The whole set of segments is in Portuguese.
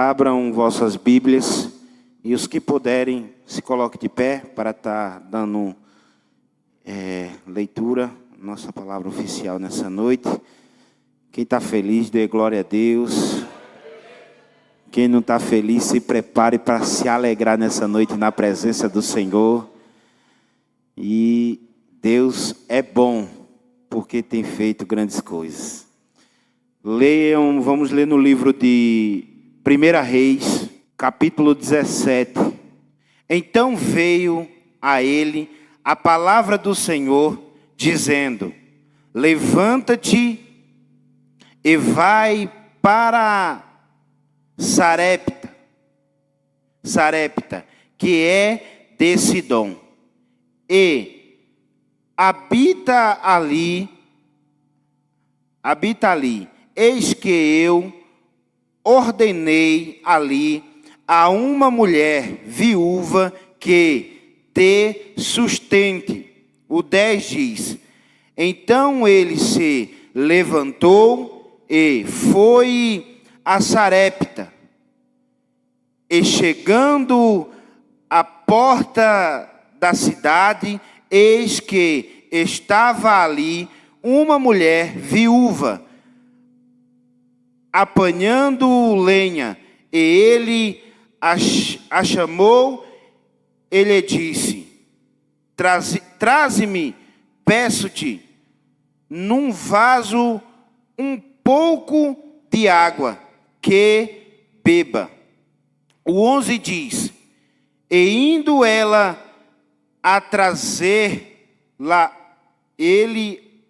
Abram vossas Bíblias e os que puderem, se coloquem de pé para estar dando leitura, nossa palavra oficial nessa noite. Quem está feliz, dê glória a Deus. Quem não está feliz, se prepare para se alegrar nessa noite na presença do Senhor. E Deus é bom, porque tem feito grandes coisas. Leiam, vamos ler no livro de 1 Reis, capítulo 17. Então veio a ele a palavra do Senhor, dizendo: levanta-te e vai para Sarepta, que é de Sidom, e habita ali. Eis que eu ordenei ali a uma mulher viúva que te sustente. O 10 diz: então ele se levantou e foi a Sarepta. E chegando à porta da cidade, eis que estava ali uma mulher viúva, apanhando lenha. E ele a chamou, ele disse: traze-me, peço-te, num vaso um pouco de água, que beba. O 11 diz: e indo ela a trazer-la, ele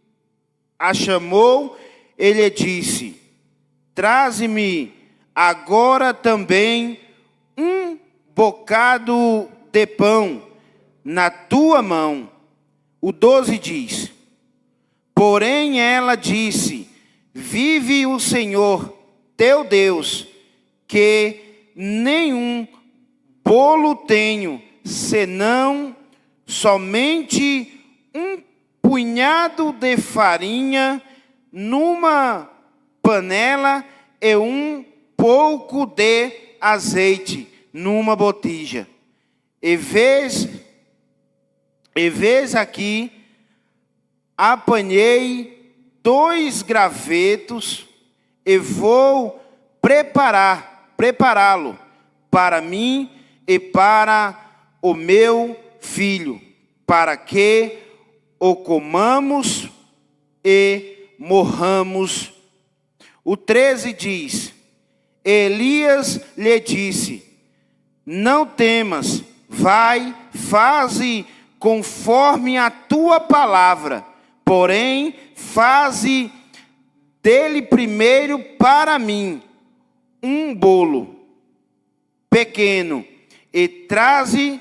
a chamou, ele disse: traze-me agora também um bocado de pão na tua mão. O 12 diz: porém ela disse: vive o Senhor teu Deus, que nenhum bolo tenho, senão somente um punhado de farinha numa panela e um pouco de azeite numa botija. E vês aqui, apanhei 2 gravetos e vou prepará-lo para mim e para o meu filho, para que o comamos e morramos. O 13 diz: Elias lhe disse: não temas, vai, faze conforme a tua palavra, porém faze dele primeiro para mim um bolo pequeno e traze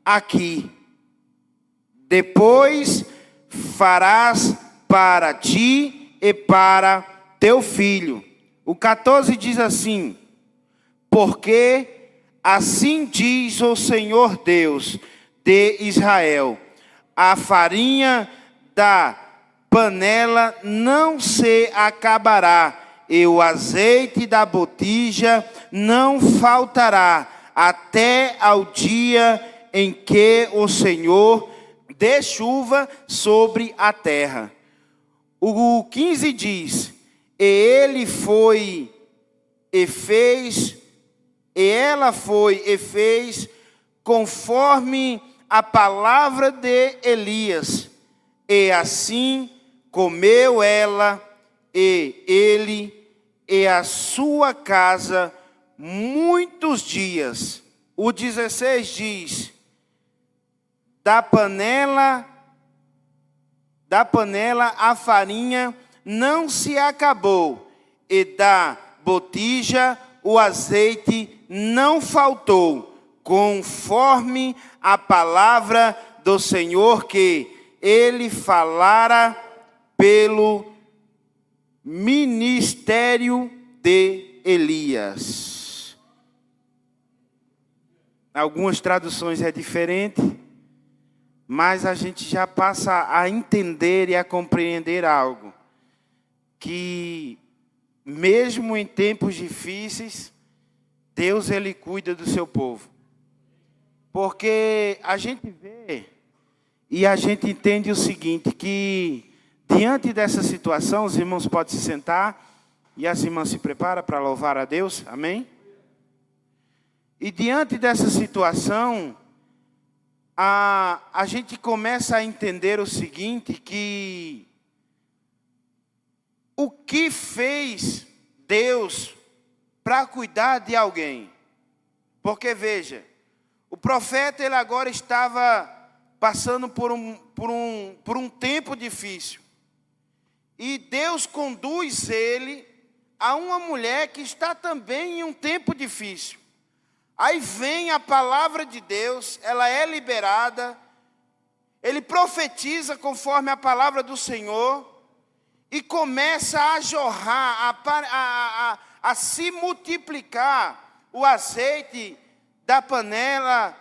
aqui. Depois farás para ti e para teu filho. O 14 diz assim: porque assim diz o Senhor Deus de Israel: a farinha da panela não se acabará, e o azeite da botija não faltará, até ao dia em que o Senhor dê chuva sobre a terra. O 15 diz: e ele foi e fez, e ela foi e fez conforme a palavra de Elias, e assim comeu ela e ele e a sua casa muitos dias. O 16 diz: da panela a farinha não se acabou, e da botija o azeite não faltou, conforme a palavra do Senhor que ele falara pelo ministério de Elias. Algumas traduções é diferente, mas a gente já passa a entender e a compreender algo. Que mesmo em tempos difíceis, Deus, ele cuida do seu povo. Porque a gente vê e a gente entende o seguinte, que diante dessa situação, os irmãos podem se sentar e as irmãs se preparam para louvar a Deus, amém? E diante dessa situação, a gente começa a entender o seguinte, que o que fez Deus para cuidar de alguém? Porque veja, o profeta ele agora estava passando por um tempo difícil. E Deus conduz ele a uma mulher que está também em um tempo difícil. Aí vem a palavra de Deus, ela é liberada, ele profetiza conforme a palavra do Senhor e começa a jorrar, a se multiplicar o azeite da panela,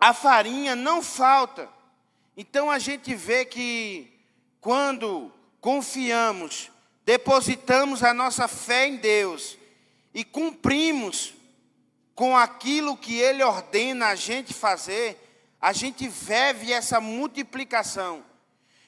a farinha não falta. Então a gente vê que quando confiamos, depositamos a nossa fé em Deus e cumprimos com aquilo que Ele ordena a gente fazer, a gente vive essa multiplicação.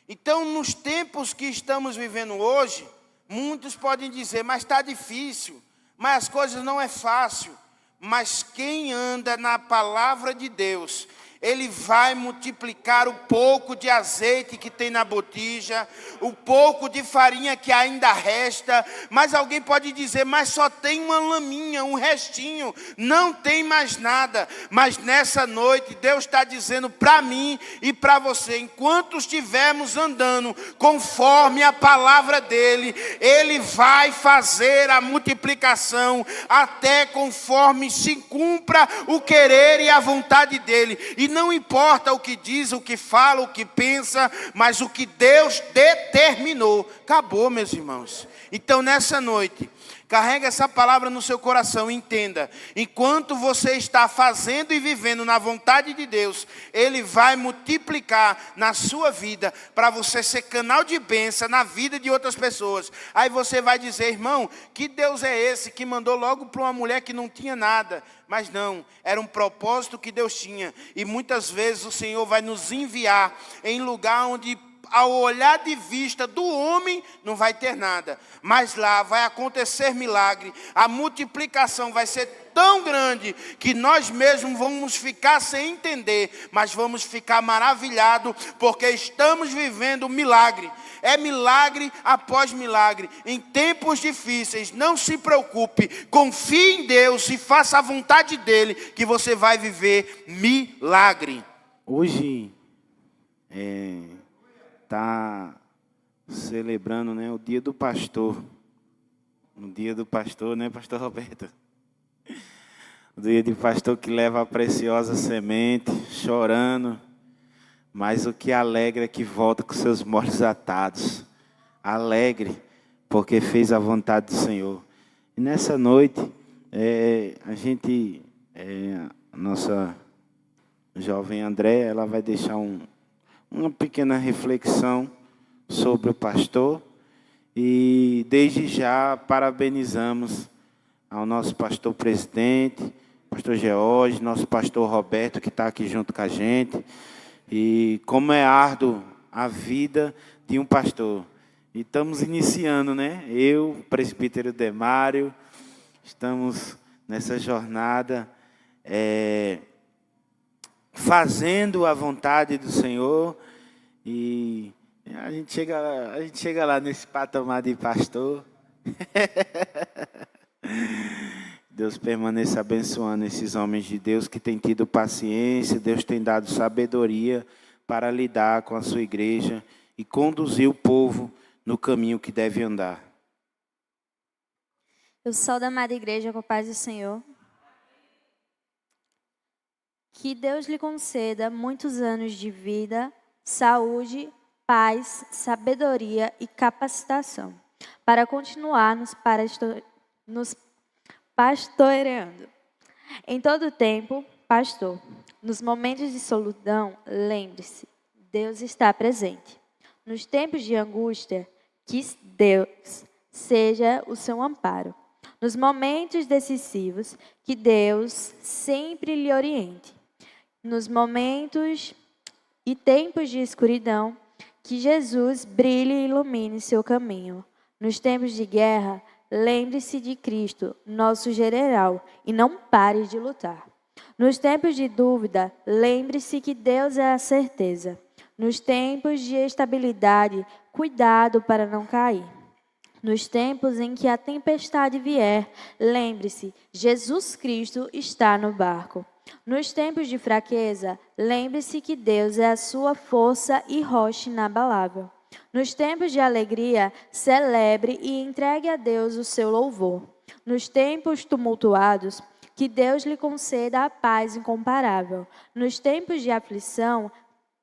Então, nos tempos que estamos vivendo hoje, muitos podem dizer, mas está difícil, mas as coisas não é fácil. Mas quem anda na palavra de Deus, ele vai multiplicar o pouco de azeite que tem na botija, o pouco de farinha que ainda resta. Mas alguém pode dizer, mas só tem uma laminha, um restinho, não tem mais nada. Mas nessa noite, Deus está dizendo para mim e para você, enquanto estivermos andando conforme a palavra dEle, Ele vai fazer a multiplicação até conforme se cumpra o querer e a vontade dEle. E não importa o que diz, o que fala, o que pensa, mas o que Deus determinou. Acabou, meus irmãos. Então, nessa noite, carrega essa palavra no seu coração e entenda. Enquanto você está fazendo e vivendo na vontade de Deus, Ele vai multiplicar na sua vida para você ser canal de bênção na vida de outras pessoas. Aí você vai dizer, irmão, que Deus é esse que mandou logo para uma mulher que não tinha nada? Mas não, era um propósito que Deus tinha. E muitas vezes o Senhor vai nos enviar em lugar onde, ao olhar de vista do homem, não vai ter nada. Mas lá vai acontecer milagre. A multiplicação vai ser tão grande que nós mesmos vamos ficar sem entender. Mas vamos ficar maravilhados porque estamos vivendo milagre. É milagre após milagre. Em tempos difíceis, não se preocupe. Confie em Deus e faça a vontade dEle que você vai viver milagre. Hoje está celebrando, né, o dia do pastor. O dia do pastor, né, pastor Roberto? O dia do pastor que leva a preciosa semente, chorando. Mas o que alegra é que volta com seus molhos atados. Alegre, porque fez a vontade do Senhor. E nessa noite, a nossa jovem André, ela vai deixar uma pequena reflexão sobre o pastor. E desde já parabenizamos ao nosso pastor presidente, pastor George, nosso pastor Roberto, que está aqui junto com a gente. E como é árduo a vida de um pastor. E estamos iniciando, né? Eu, o presbítero Demário, estamos nessa jornada fazendo a vontade do Senhor. E a gente chega lá nesse patamar de pastor. Deus permaneça abençoando esses homens de Deus que têm tido paciência. Deus tem dado sabedoria para lidar com a sua igreja e conduzir o povo no caminho que deve andar. Eu sou da amada igreja com a paz do Senhor. Que Deus lhe conceda muitos anos de vida, saúde, paz, sabedoria e capacitação para continuar nos pastoreando. Em todo tempo, pastor. Nos momentos de solidão, lembre-se, Deus está presente. Nos tempos de angústia, que Deus seja o seu amparo. nos momentos decisivos, que Deus sempre lhe oriente. Nos momentos e tempos de escuridão, que Jesus brilhe e ilumine seu caminho. Nos tempos de guerra, lembre-se de Cristo, nosso general, e não pare de lutar. Nos tempos de dúvida, lembre-se que Deus é a certeza. Nos tempos de estabilidade, cuidado para não cair. Nos tempos em que a tempestade vier, lembre-se, Jesus Cristo está no barco. Nos tempos de fraqueza, lembre-se que Deus é a sua força e rocha inabalável. Nos tempos de alegria, celebre e entregue a Deus o seu louvor. Nos tempos tumultuados, que Deus lhe conceda a paz incomparável. Nos tempos de aflição,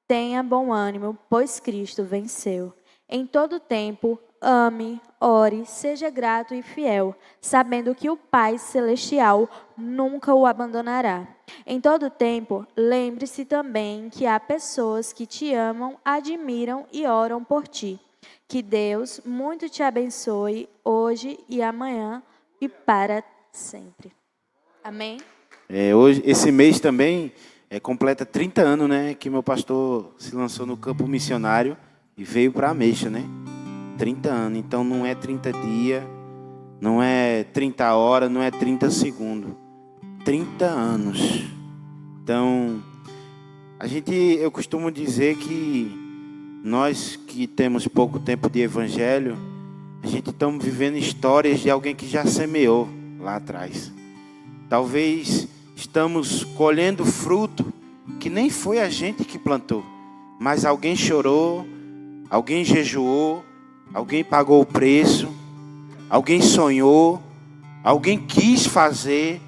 tenha bom ânimo, pois Cristo venceu. Em todo tempo, ame, ore, seja grato e fiel, sabendo que o Pai Celestial nunca o abandonará. Em todo tempo, lembre-se também que há pessoas que te amam, admiram e oram por ti. Que Deus muito te abençoe hoje e amanhã e para sempre. Amém? Hoje, esse mês também completa 30 anos, né? Que meu pastor se lançou no campo missionário e veio para a Ameixa, né? 30 anos. Então não é 30 dias, não é 30 horas, não é 30 segundos. 30 anos. Então, eu costumo dizer que nós que temos pouco tempo de evangelho, a gente estamos vivendo histórias de alguém que já semeou lá atrás. Talvez estamos colhendo fruto que nem foi a gente que plantou, mas alguém chorou, alguém jejuou, alguém pagou o preço, alguém sonhou, alguém quis fazer.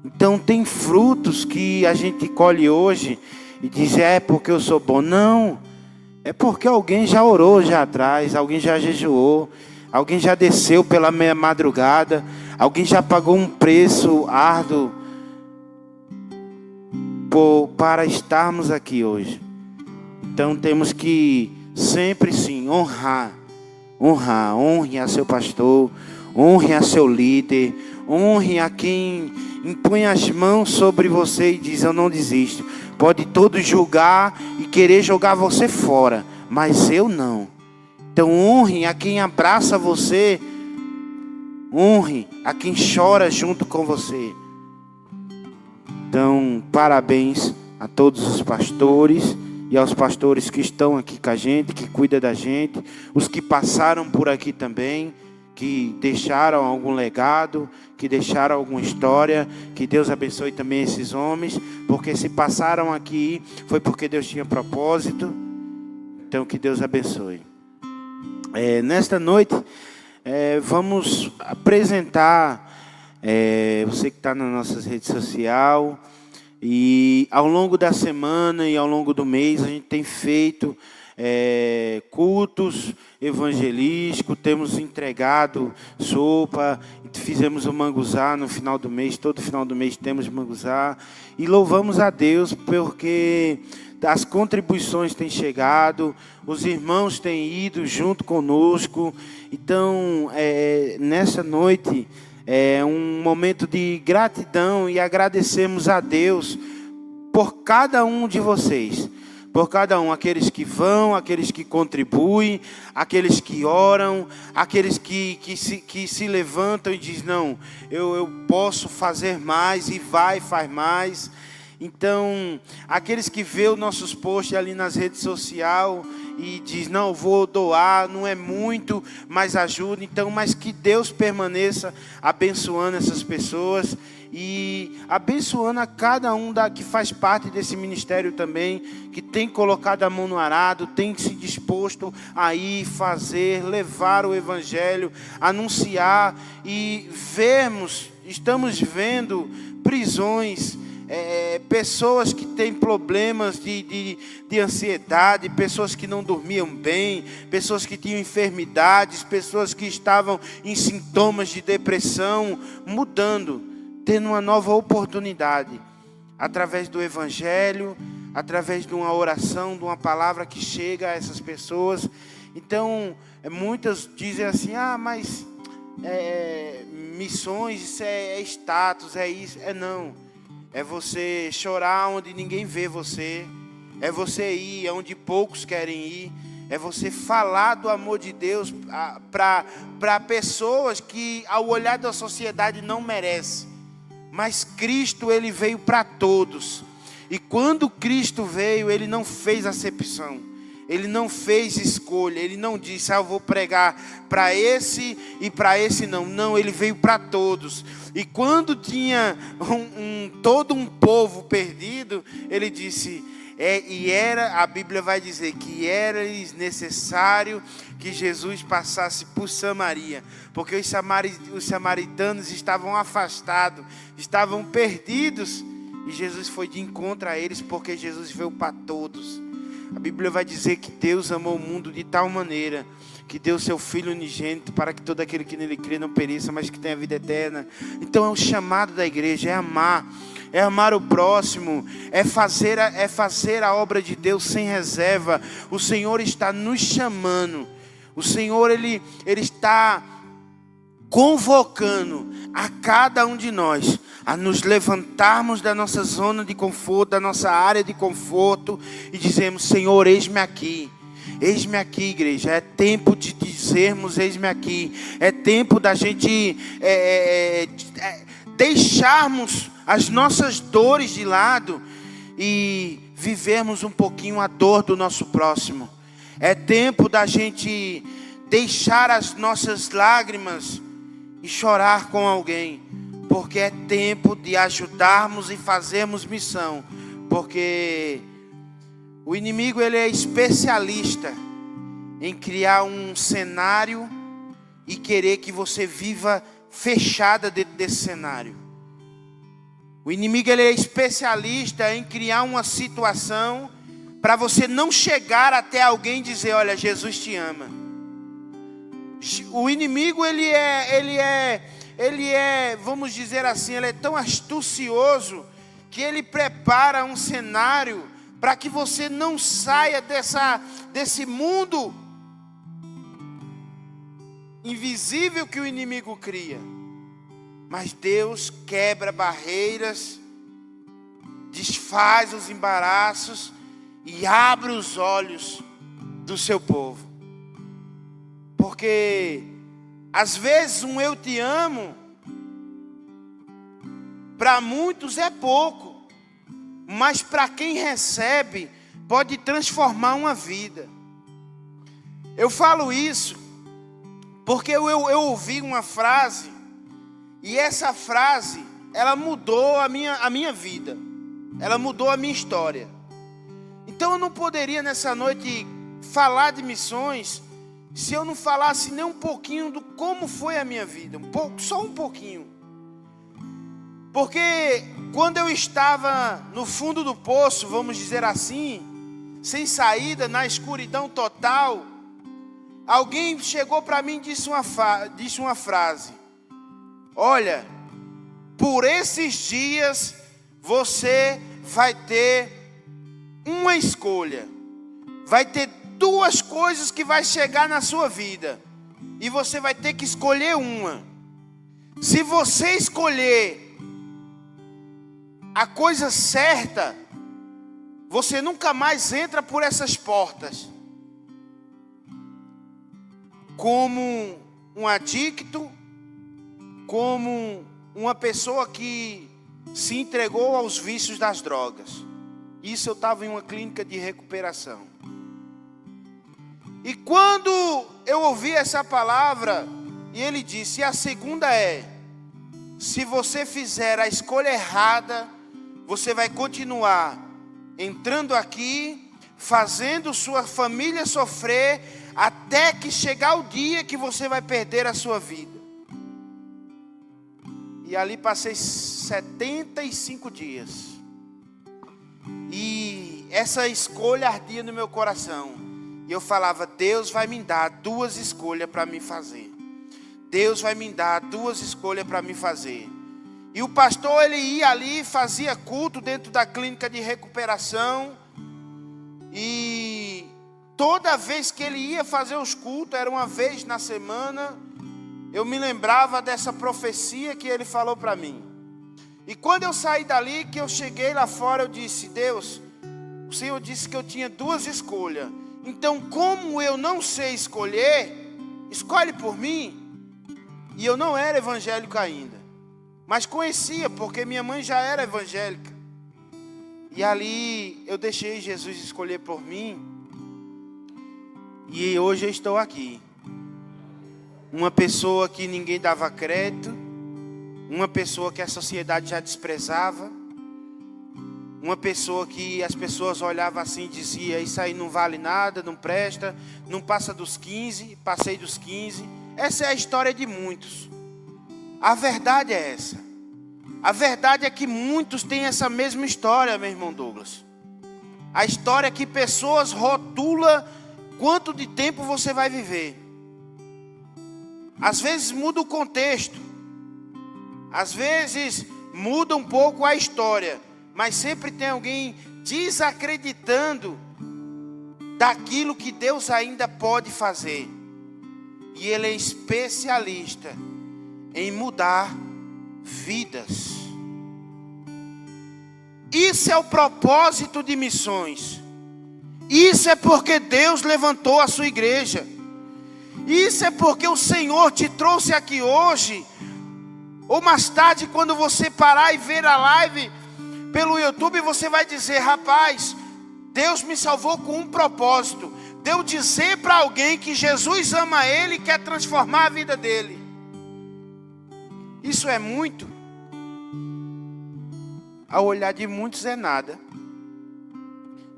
Então tem frutos que a gente colhe hoje e diz, porque eu sou bom. Não, é porque alguém já orou já atrás, alguém já jejuou, alguém já desceu pela meia madrugada, alguém já pagou um preço árduo para estarmos aqui hoje. Então temos que sempre sim honrar. Honre a seu pastor, honre a seu líder, honre a quem impõe as mãos sobre você e diz, eu não desisto. Pode todos julgar e querer jogar você fora, mas eu não. Então honre a quem abraça você, honre a quem chora junto com você. Então, parabéns a todos os pastores e aos pastores que estão aqui com a gente, que cuidam da gente, os que passaram por aqui também, que deixaram algum legado, que deixaram alguma história. Que Deus abençoe também esses homens, porque se passaram aqui foi porque Deus tinha propósito. Então que Deus abençoe. Nesta noite vamos apresentar você que está nas nossas redes sociais. E ao longo da semana e ao longo do mês a gente tem feito cultos evangelísticos, temos entregado sopa, fizemos o manguzá no final do mês, todo final do mês temos manguzá, e louvamos a Deus porque as contribuições têm chegado, os irmãos têm ido junto conosco. Então nessa noite é um momento de gratidão e agradecemos a Deus por cada um de vocês. Por cada um, aqueles que vão, aqueles que contribuem, aqueles que oram, aqueles que se levantam e dizem, não, eu posso fazer mais e faz mais. Então, aqueles que vê os nossos posts ali nas redes sociais e diz, não, vou doar, não é muito, mas ajuda. Então, mas que Deus permaneça abençoando essas pessoas e abençoando a cada um que faz parte desse ministério também, que tem colocado a mão no arado, tem se disposto a ir fazer, levar o evangelho, anunciar e estamos vendo prisões, pessoas que têm problemas de ansiedade, pessoas que não dormiam bem, pessoas que tinham enfermidades, pessoas que estavam em sintomas de depressão, mudando, tendo uma nova oportunidade, através do evangelho, através de uma oração, de uma palavra que chega a essas pessoas. Então, muitas dizem assim, mas missões, isso é status, é isso. Não. É você chorar onde ninguém vê você. É você ir onde poucos querem ir. É você falar do amor de Deus para pessoas que, ao olhar da sociedade, não merecem. Mas Cristo, Ele veio para todos. E quando Cristo veio, Ele não fez acepção. Ele não fez escolha. Ele não disse, eu vou pregar para esse e para esse não. Não, Ele veio para todos. E quando tinha todo um povo perdido, Ele disse... a Bíblia vai dizer que era necessário que Jesus passasse por Samaria, porque os samaritanos estavam afastados, estavam perdidos, e Jesus foi de encontro a eles, porque Jesus veio para todos. A Bíblia vai dizer que Deus amou o mundo de tal maneira, que deu seu Filho unigênito, para que todo aquele que nele crê não pereça, mas que tenha vida eterna. Então é o chamado da igreja, é amar o próximo, é fazer a obra de Deus sem reserva. O Senhor está nos chamando, o Senhor ele está convocando a cada um de nós a nos levantarmos da nossa zona de conforto, da nossa área de conforto, e dizemos, Senhor, eis-me aqui, igreja. É tempo de dizermos, eis-me aqui. É tempo da gente deixarmos as nossas dores de lado e vivermos um pouquinho a dor do nosso próximo. É tempo da gente deixar as nossas lágrimas e chorar com alguém, porque é tempo de ajudarmos e fazermos missão, porque o inimigo, ele é especialista em criar um cenário e querer que você viva fechada dentro desse cenário. O inimigo, ele é especialista em criar uma situação para você não chegar até alguém e dizer, olha, Jesus te ama. O inimigo, ele é, vamos dizer assim, ele é tão astucioso que ele prepara um cenário para que você não saia desse mundo invisível que o inimigo cria. Mas Deus quebra barreiras, desfaz os embaraços e abre os olhos do seu povo. Porque às vezes um eu te amo para muitos é pouco, mas para quem recebe pode transformar uma vida. Eu falo isso porque eu ouvi uma frase, e essa frase, ela mudou a minha vida, ela mudou a minha história. Então eu não poderia nessa noite falar de missões se eu não falasse nem um pouquinho do como foi a minha vida, só um pouquinho. Porque quando eu estava no fundo do poço, vamos dizer assim, sem saída, na escuridão total, alguém chegou para mim e disse uma frase: olha, por esses dias você vai ter uma escolha, vai ter duas coisas que vai chegar na sua vida, e você vai ter que escolher uma. Se você escolher a coisa certa, você nunca mais entra por essas portas como um adicto, como uma pessoa que se entregou aos vícios das drogas. Isso eu estava em uma clínica de recuperação. E quando eu ouvi essa palavra, e ele disse, e a segunda é, se você fizer a escolha errada, você vai continuar entrando aqui, fazendo sua família sofrer, até que chegar o dia que você vai perder a sua vida. E ali passei 75 dias. E essa escolha ardia no meu coração. E eu falava, Deus vai me dar duas escolhas para me fazer. Deus vai me dar duas escolhas para me fazer. E o pastor, ele ia ali, fazia culto dentro da clínica de recuperação. E toda vez que ele ia fazer os cultos, era uma vez na semana, eu me lembrava dessa profecia que ele falou para mim. E quando eu saí dali, que eu cheguei lá fora, eu disse: Deus, o Senhor disse que eu tinha duas escolhas. Então, como eu não sei escolher, escolhe por mim. E eu não era evangélico ainda, mas conhecia, porque minha mãe já era evangélica. E ali eu deixei Jesus escolher por mim. E hoje eu estou aqui. Uma pessoa que ninguém dava crédito, uma pessoa que a sociedade já desprezava, uma pessoa que as pessoas olhavam assim e diziam: isso aí não vale nada, não presta, não passa dos 15, passei dos 15. Essa é a história de muitos. A verdade é essa. A verdade é que muitos têm essa mesma história, meu irmão Douglas. A história é que pessoas rotulam quanto de tempo você vai viver. Às vezes muda o contexto, às vezes muda um pouco a história, mas sempre tem alguém desacreditando daquilo que Deus ainda pode fazer. E Ele é especialista em mudar vidas. Isso é o propósito de missões. Isso é porque Deus levantou a sua igreja. Isso é porque o Senhor te trouxe aqui hoje. Ou mais tarde, quando você parar e ver a live pelo YouTube, você vai dizer: rapaz, Deus me salvou com um propósito. De eu dizer para alguém que Jesus ama ele e quer transformar a vida dele. Isso é muito. Ao olhar de muitos é nada.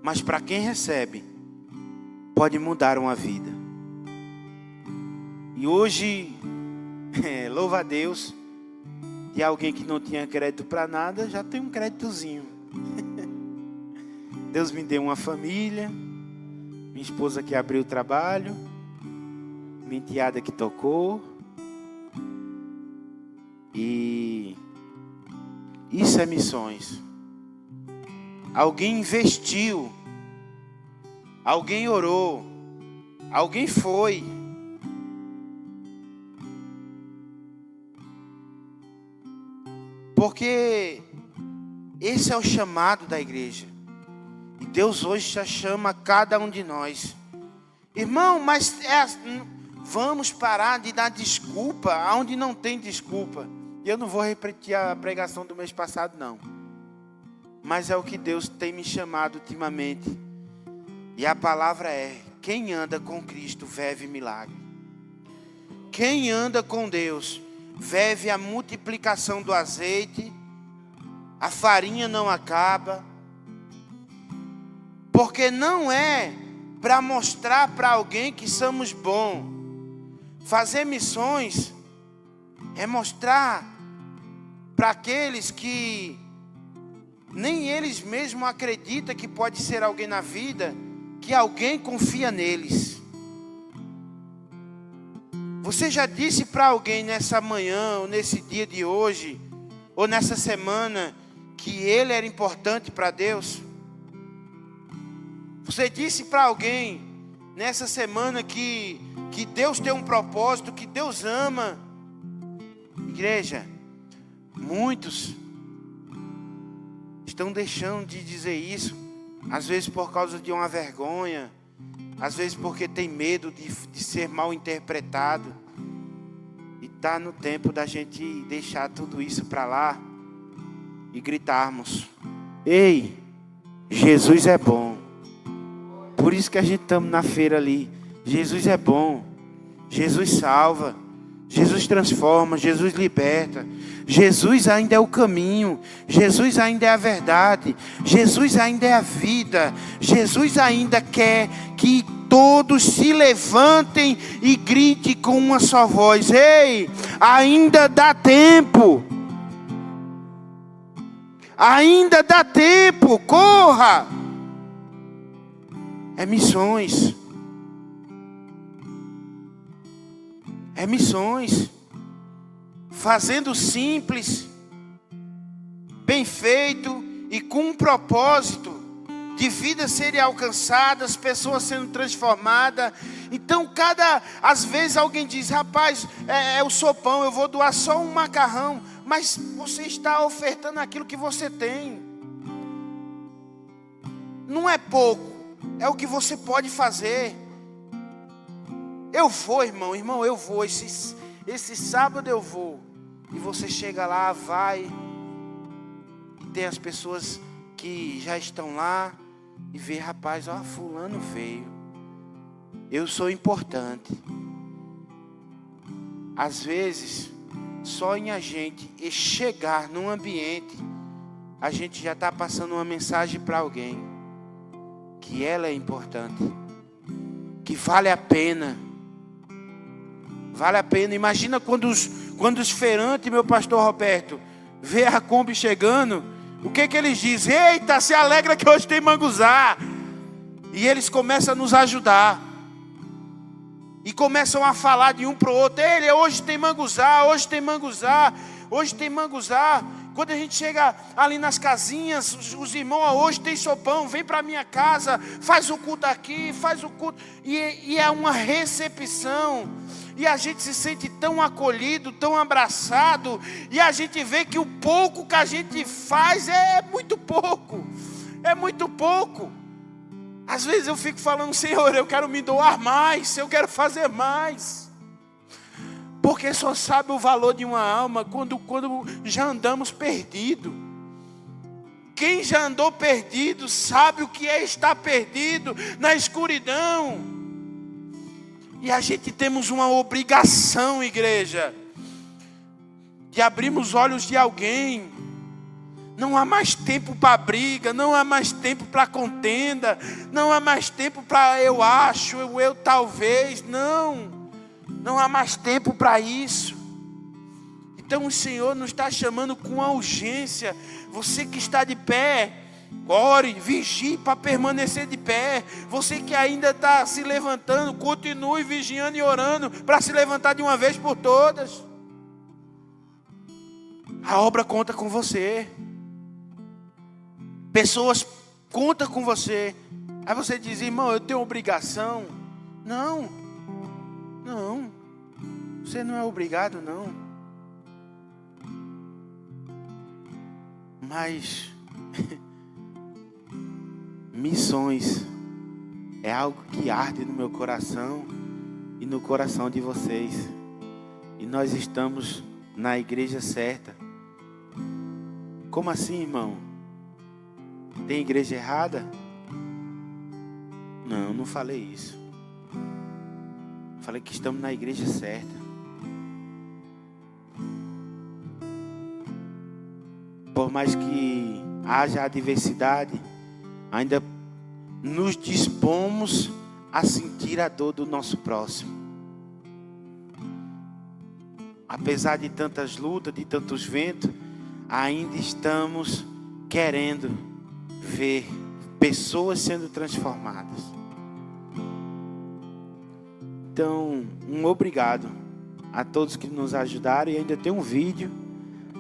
Mas para quem recebe, pode mudar uma vida. E hoje, louva a Deus, de alguém que não tinha crédito para nada, já tem um créditozinho. Deus me deu uma família, minha esposa que abriu o trabalho, minha enteada que tocou. E isso é missões. Alguém investiu, alguém orou, alguém foi. Porque esse é o chamado da igreja. E Deus hoje já chama cada um de nós. Irmão, mas vamos parar de dar desculpa aonde não tem desculpa. E eu não vou repetir a pregação do mês passado, não. Mas é o que Deus tem me chamado ultimamente. E a palavra é: quem anda com Cristo vive milagre. Quem anda com Deus vive a multiplicação do azeite. A farinha não acaba. Porque não é para mostrar para alguém que somos bons. Fazer missões é mostrar para aqueles que nem eles mesmos acreditam que pode ser alguém na vida, que alguém confia neles. Você já disse para alguém nessa manhã, ou nesse dia de hoje, ou nessa semana, que ele era importante para Deus? Você disse para alguém nessa semana que Deus tem um propósito, que Deus ama? Igreja, muitos estão deixando de dizer isso, às vezes por causa de uma vergonha, às vezes porque tem medo de ser mal interpretado. E está no tempo da gente deixar tudo isso para lá e gritarmos: ei, Jesus é bom. Por isso que a gente estamos na feira ali. Jesus é bom, Jesus salva, Jesus transforma, Jesus liberta. Jesus ainda é o caminho, Jesus ainda é a verdade, Jesus ainda é a vida. Jesus ainda quer que todos se levantem e gritem com uma só voz: ei, ainda dá tempo. Ainda dá tempo, corra. É missões. É missões. Fazendo simples, bem feito e com um propósito. de vidas serem alcançadas, pessoas sendo transformadas. Então, às vezes alguém diz: rapaz, é o sopão, eu vou doar só um macarrão. Mas você está ofertando aquilo que você tem. Não é pouco, é o que você pode fazer. Eu vou, irmão, eu vou. Esse sábado eu vou. E você chega lá, vai. E tem as pessoas que já estão lá e vê: rapaz, ó, fulano veio. Eu sou importante. Às vezes, só em a gente chegar num ambiente, a gente já está passando uma mensagem para alguém, que ela é importante, que vale a pena. Vale a pena. Imagina quando os feirantes, meu pastor Roberto, vê a Kombi chegando, o que eles dizem? Eita, se alegra que hoje tem manguzá. E eles começam a nos ajudar. E começam a falar de um para o outro: ele, hoje tem manguzá, hoje tem manguzá, hoje tem manguzá. Quando a gente chega ali nas casinhas, os irmãos: hoje tem sopão, vem para minha casa, faz o culto aqui, faz o culto. E é uma recepção. E a gente se sente tão acolhido, tão abraçado. E a gente vê que o pouco que a gente faz é muito pouco. É muito pouco. Às vezes eu fico falando: Senhor, eu quero me doar mais, eu quero fazer mais. Porque só sabe o valor de uma alma quando já andamos perdidos. Quem já andou perdido sabe o que é estar perdido na escuridão. E a gente temos uma obrigação, igreja, de abrirmos os olhos de alguém. Não há mais tempo para briga, não há mais tempo para contenda, não há mais tempo para eu acho, eu talvez, não há mais tempo para isso. Então o Senhor nos está chamando com a urgência. Você que está de pé, ore, vigie para permanecer de pé. Você que ainda está se levantando, continue vigiando e orando para se levantar de uma vez por todas. A obra conta com você. Pessoas contam com você. Aí você diz: irmão, eu tenho obrigação. Não. Você não é obrigado, não. Mas missões é algo que arde no meu coração e no coração de vocês. E nós estamos na igreja certa. Como assim, irmão? Tem igreja errada? Não falei isso. Falei que estamos na igreja certa. Por mais que haja adversidade, ainda nos dispomos a sentir a dor do nosso próximo. Apesar de tantas lutas, de tantos ventos, ainda estamos querendo ver pessoas sendo transformadas. Então, um obrigado a todos que nos ajudaram. E ainda tem um vídeo,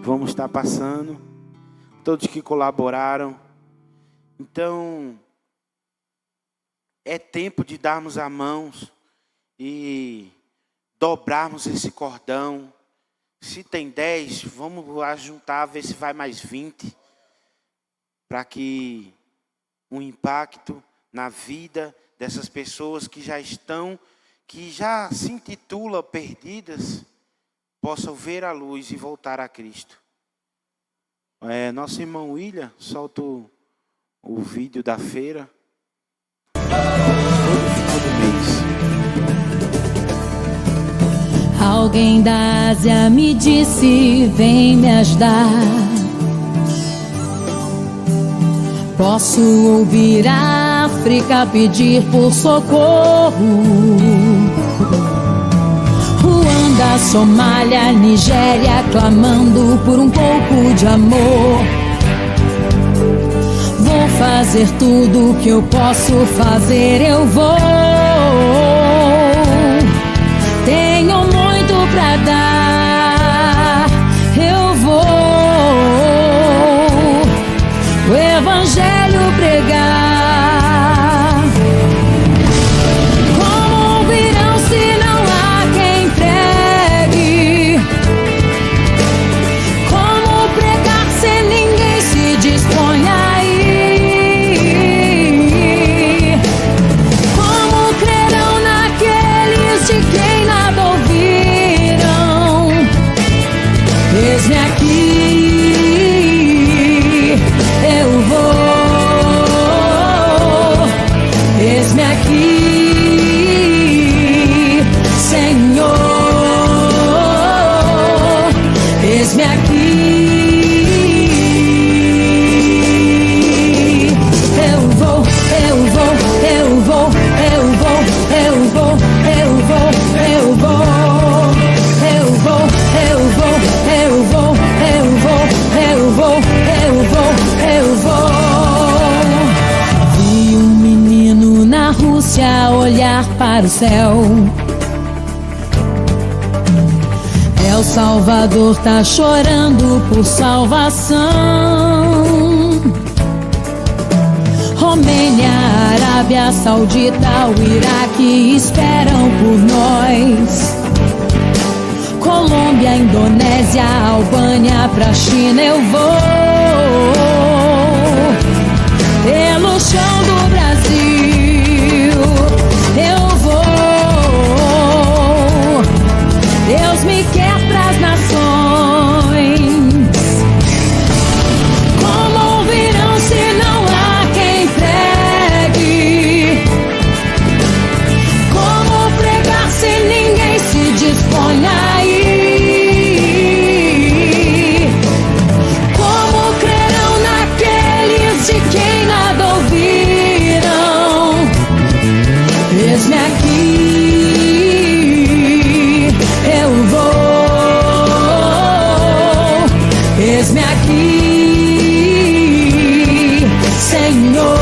vamos estar passando. Todos que colaboraram. Então, é tempo de darmos a mãos e dobrarmos esse cordão. Se tem 10, vamos ajuntar, ver se vai mais 20. Para que um impacto na vida dessas pessoas que já se intitulam perdidas, possam ver a luz e voltar a Cristo. Nosso irmão William, solta o vídeo da feira. Todo final do mês. Alguém da Ásia me disse: vem me ajudar. Posso ouvir a África pedir por socorro. Ruanda, Somália, Nigéria, clamando por um pouco de amor. Vou fazer tudo o que eu posso fazer, eu vou. Tenho muito pra dar, eu vou. O evangelho pregar. parados-se a olhar para o céu. El Salvador tá chorando por salvação. Romênia, Arábia Saudita, o Iraque esperam por nós. Colômbia, Indonésia, Albânia, pra China eu vou. Pelo chão do Brasil eu vou. Deus me quer pras nações. Como ouvirão se não há quem pregue? Como pregar se ninguém se dispõe a ir? Como crerão naqueles de quem nada ouviram? Eis-me aqui, eu vou. Eis-me aqui, Senhor.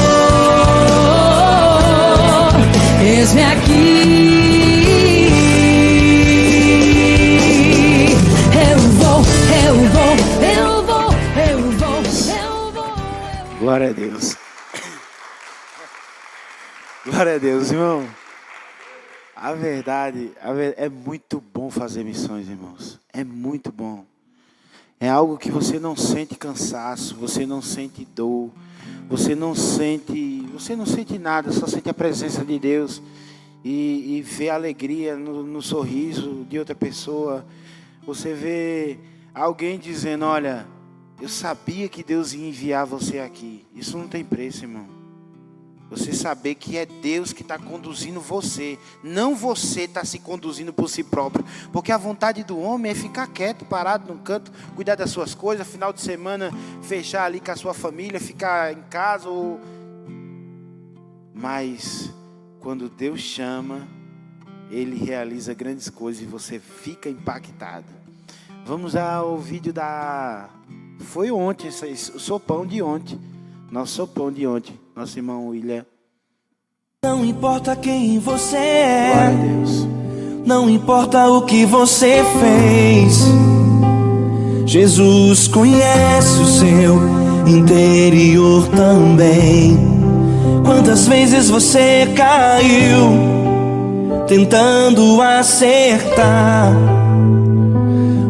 Eis-me aqui, eu vou, eu vou, eu vou, eu vou, eu vou. Glória a Deus. Glória a Deus, irmão. A verdade é muito bom fazer missões, irmãos. É muito bom. É algo que você não sente cansaço, você não sente dor, você não sente nada, só sente a presença de Deus e vê a alegria no sorriso de outra pessoa. Você vê alguém dizendo: olha, eu sabia que Deus ia enviar você aqui. Isso não tem preço, irmão. Você saber que é Deus que está conduzindo você, não você está se conduzindo por si próprio. Porque a vontade do homem é ficar quieto, parado num canto, cuidar das suas coisas, final de semana fechar ali com a sua família, ficar em casa. Mas quando Deus chama, Ele realiza grandes coisas e você fica impactado. Vamos ao vídeo da... Foi ontem, o sopão de ontem. Nosso sopão de ontem, nosso irmão William. Não importa quem você é, Glória a Deus. não importa o que você fez, Jesus conhece o seu interior também. Quantas vezes você caiu tentando acertar,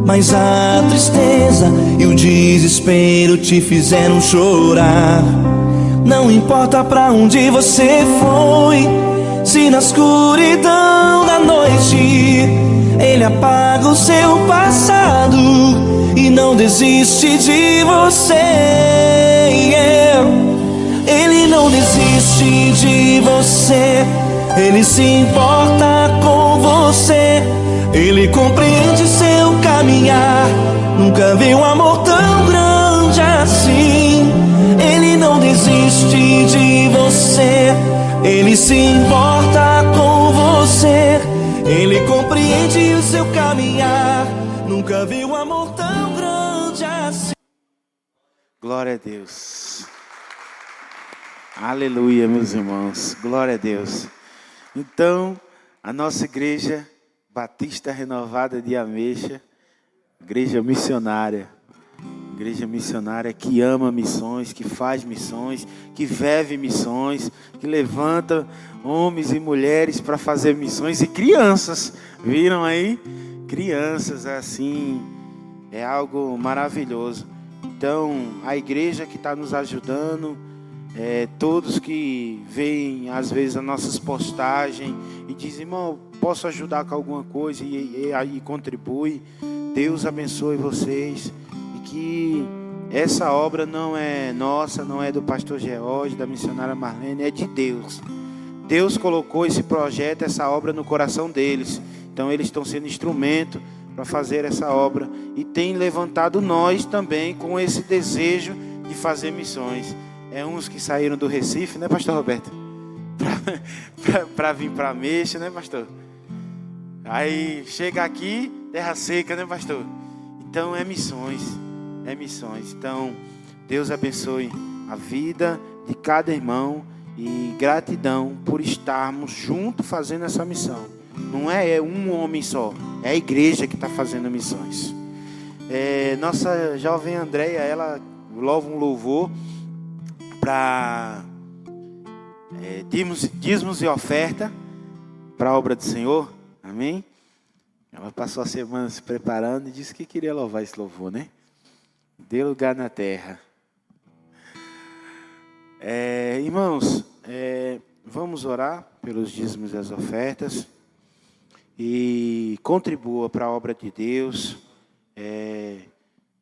mas a tristeza e o desespero te fizeram chorar. Não importa pra onde você foi, se na escuridão da noite Ele apaga o seu passado e não desiste de você. Ele não desiste de você, Ele se importa com você. Ele compreende seu caminhar, nunca viu um amor tão grande assim. Ele não desiste de você, Ele se importa com você. Ele compreende o seu caminhar, nunca viu um amor tão grande assim. Glória a Deus. Aleluia, meus irmãos. Glória a Deus. Então, a nossa igreja Batista Renovada de Ameixa, igreja missionária que ama missões, que faz missões, que vive missões, que levanta homens e mulheres para fazer missões, e crianças, viram aí? Crianças, assim, é algo maravilhoso. Então, a igreja que está nos ajudando, todos que veem às vezes as nossas postagens e dizem: irmão, posso ajudar com alguma coisa, e aí contribui. Deus abençoe vocês, e que essa obra não é nossa, não é do pastor George, da missionária Marlene, é de Deus. Deus colocou esse projeto, essa obra no coração deles. Então eles estão sendo instrumento para fazer essa obra, e tem levantado nós também com esse desejo de fazer missões. Uns que saíram do Recife, né, pastor Roberto? Para vir para Ameixa, né, pastor? Aí chega aqui, terra seca, né, pastor? Então é missões. Então Deus abençoe a vida de cada irmão E gratidão por estarmos juntos fazendo essa missão. Não é um homem só, é a igreja que está fazendo missões. Nossa jovem Andréia, ela louva um louvor para dízimos e oferta para a obra do Senhor. Amém? Ela passou a semana se preparando e disse que queria louvar esse louvor, né? Dê lugar na terra. Irmãos, vamos orar pelos dízimos e as ofertas. E contribua para a obra de Deus.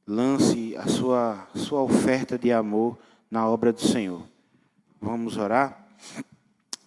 Lance a sua oferta de amor na obra do Senhor. Vamos orar?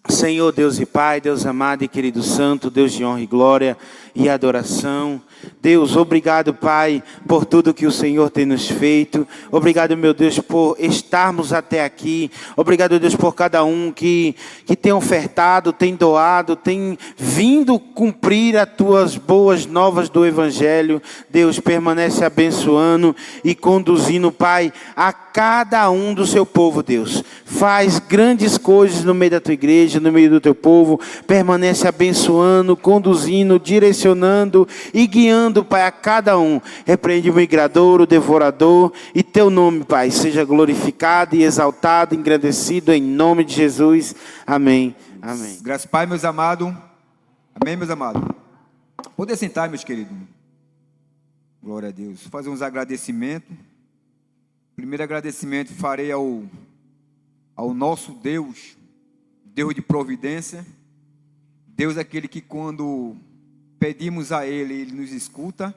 Senhor, Deus e Pai, Deus amado e querido santo, Deus de honra e glória e adoração. Deus, obrigado, Pai, por tudo que o Senhor tem nos feito. Obrigado, meu Deus, por estarmos até aqui. Obrigado, Deus, por cada um que tem ofertado, tem doado, tem vindo cumprir as tuas boas novas do Evangelho. Deus, permanece abençoando e conduzindo, Pai, a cada um do seu povo, Deus. Faz grandes coisas no meio da tua igreja, no meio do teu povo. Permanece abençoando, conduzindo, direcionando e guiando, Pai, a cada um. Repreende o migrador, o devorador, e teu nome, Pai, seja glorificado e exaltado, engrandecido em nome de Jesus. Amém. Amém. Graças, Pai, meus amados. Amém, meus amados. Poder sentar, meus queridos. Glória a Deus. Vou fazer uns agradecimentos. Primeiro agradecimento farei ao nosso Deus, Deus de providência. Deus é aquele que quando pedimos a Ele, Ele nos escuta.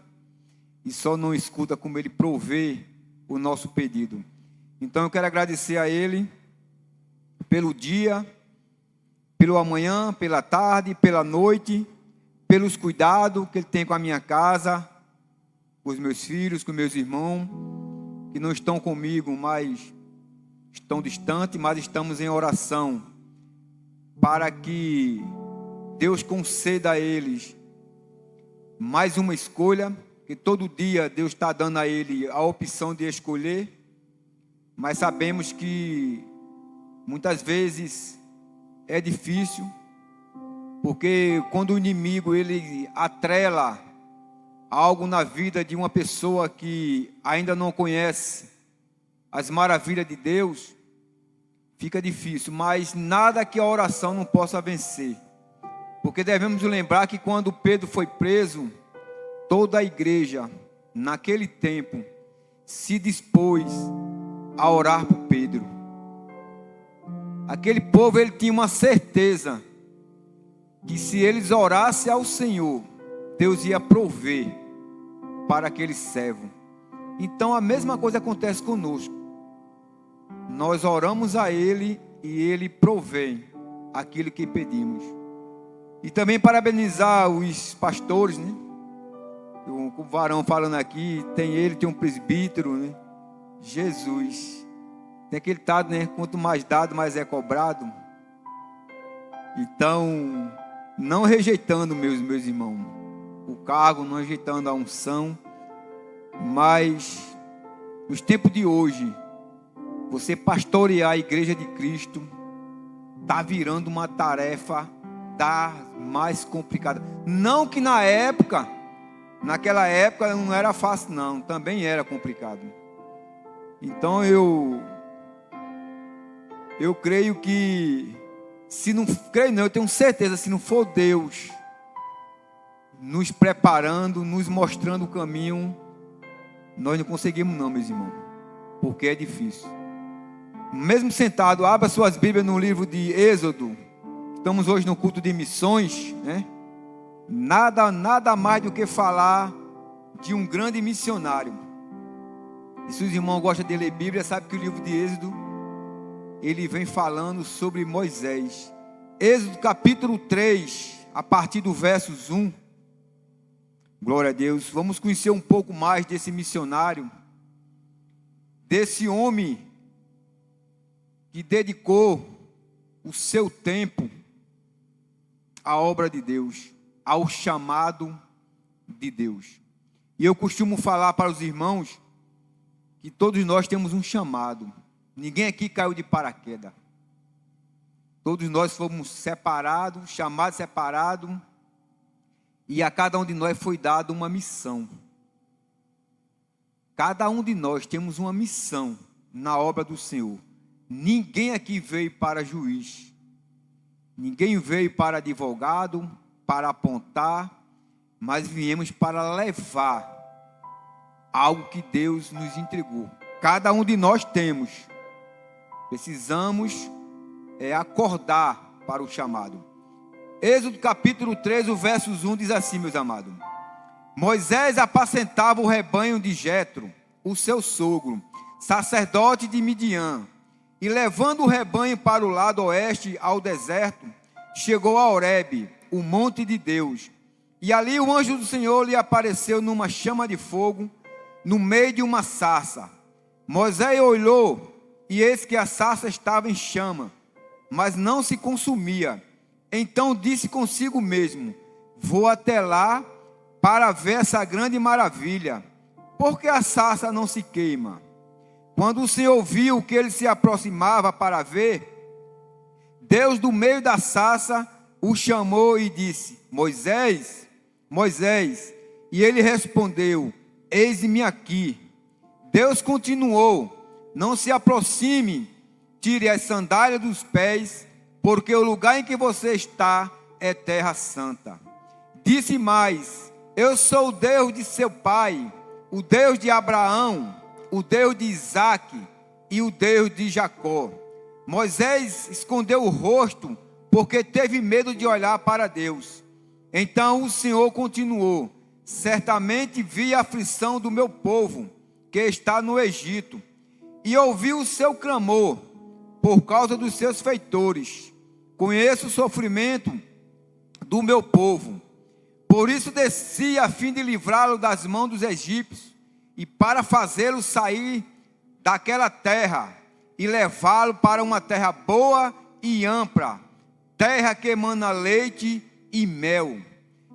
E só não escuta como Ele provê o nosso pedido. Então eu quero agradecer a Ele pelo dia, pelo amanhã, pela tarde, pela noite, pelos cuidados que Ele tem com a minha casa, com os meus filhos, com meus irmãos, que não estão comigo, mas estão distantes, mas estamos em oração, para que Deus conceda a eles mais uma escolha, que todo dia Deus está dando a ele a opção de escolher, mas sabemos que muitas vezes é difícil, porque quando o inimigo ele atrela algo na vida de uma pessoa que ainda não conhece as maravilhas de Deus, fica difícil, mas nada que a oração não possa vencer. Porque devemos lembrar que quando Pedro foi preso, toda a igreja, naquele tempo, se dispôs a orar por Pedro. Aquele povo, ele tinha uma certeza que se eles orassem ao Senhor, Deus ia prover para aquele servo. Então a mesma coisa acontece conosco. Nós oramos a Ele e Ele provém aquilo que pedimos. E também parabenizar os pastores, né? O varão falando aqui, tem um presbítero, né? Jesus. Tem aquele ditado, né? Quanto mais dado, mais é cobrado. Então, não rejeitando, meus irmãos, o cargo, não rejeitando a unção, mas nos tempos de hoje, você pastorear a igreja de Cristo está virando uma tarefa mais complicada. Não que naquela época não era fácil, não, também era complicado. Então eu creio que, eu tenho certeza, se não for Deus nos preparando, nos mostrando o caminho, nós não conseguimos não, meus irmãos, porque é difícil. Mesmo sentado, abra suas Bíblias no livro de Êxodo. Estamos hoje no culto de missões, né? Nada mais do que falar de um grande missionário. E se os irmãos gostam de ler Bíblia, sabe que o livro de Êxodo, ele vem falando sobre Moisés. Êxodo capítulo 3, a partir do versos 1. Glória a Deus. Vamos conhecer um pouco mais desse missionário, desse homem que dedicou o seu tempo à obra de Deus, ao chamado de Deus. E eu costumo falar para os irmãos que todos nós temos um chamado. Ninguém aqui caiu de paraquedas. Todos nós fomos separados, chamados separados, e a cada um de nós foi dada uma missão. Cada um de nós temos uma missão na obra do Senhor. Ninguém aqui veio para juiz, ninguém veio para advogado, para apontar, mas viemos para levar algo que Deus nos entregou. Cada um de nós precisamos acordar para o chamado. Êxodo capítulo 3, o versos 1 diz assim, meus amados: Moisés apacentava o rebanho de Jetro, o seu sogro, sacerdote de Midian, e levando o rebanho para o lado oeste ao deserto, chegou a Horebe, o monte de Deus. E ali o anjo do Senhor lhe apareceu numa chama de fogo, no meio de uma sarça. Moisés olhou, e eis que a sarça estava em chama, mas não se consumia. Então disse consigo mesmo: vou até lá para ver essa grande maravilha, porque a sarça não se queima. Quando o Senhor viu que ele se aproximava para ver, Deus do meio da sarça o chamou e disse: Moisés, Moisés. E ele respondeu: eis-me aqui. Deus continuou: não se aproxime, tire as sandálias dos pés, porque o lugar em que você está é terra santa. Disse mais: eu sou o Deus de seu pai, o Deus de Abraão, o Deus de Isaque e o Deus de Jacó. Moisés escondeu o rosto, porque teve medo de olhar para Deus. Então o Senhor continuou: certamente vi a aflição do meu povo, que está no Egito, e ouvi o seu clamor, por causa dos seus feitores. Conheço o sofrimento do meu povo. Por isso desci a fim de livrá-lo das mãos dos egípcios, e para fazê-lo sair daquela terra, e levá-lo para uma terra boa e ampla, terra que emana leite e mel,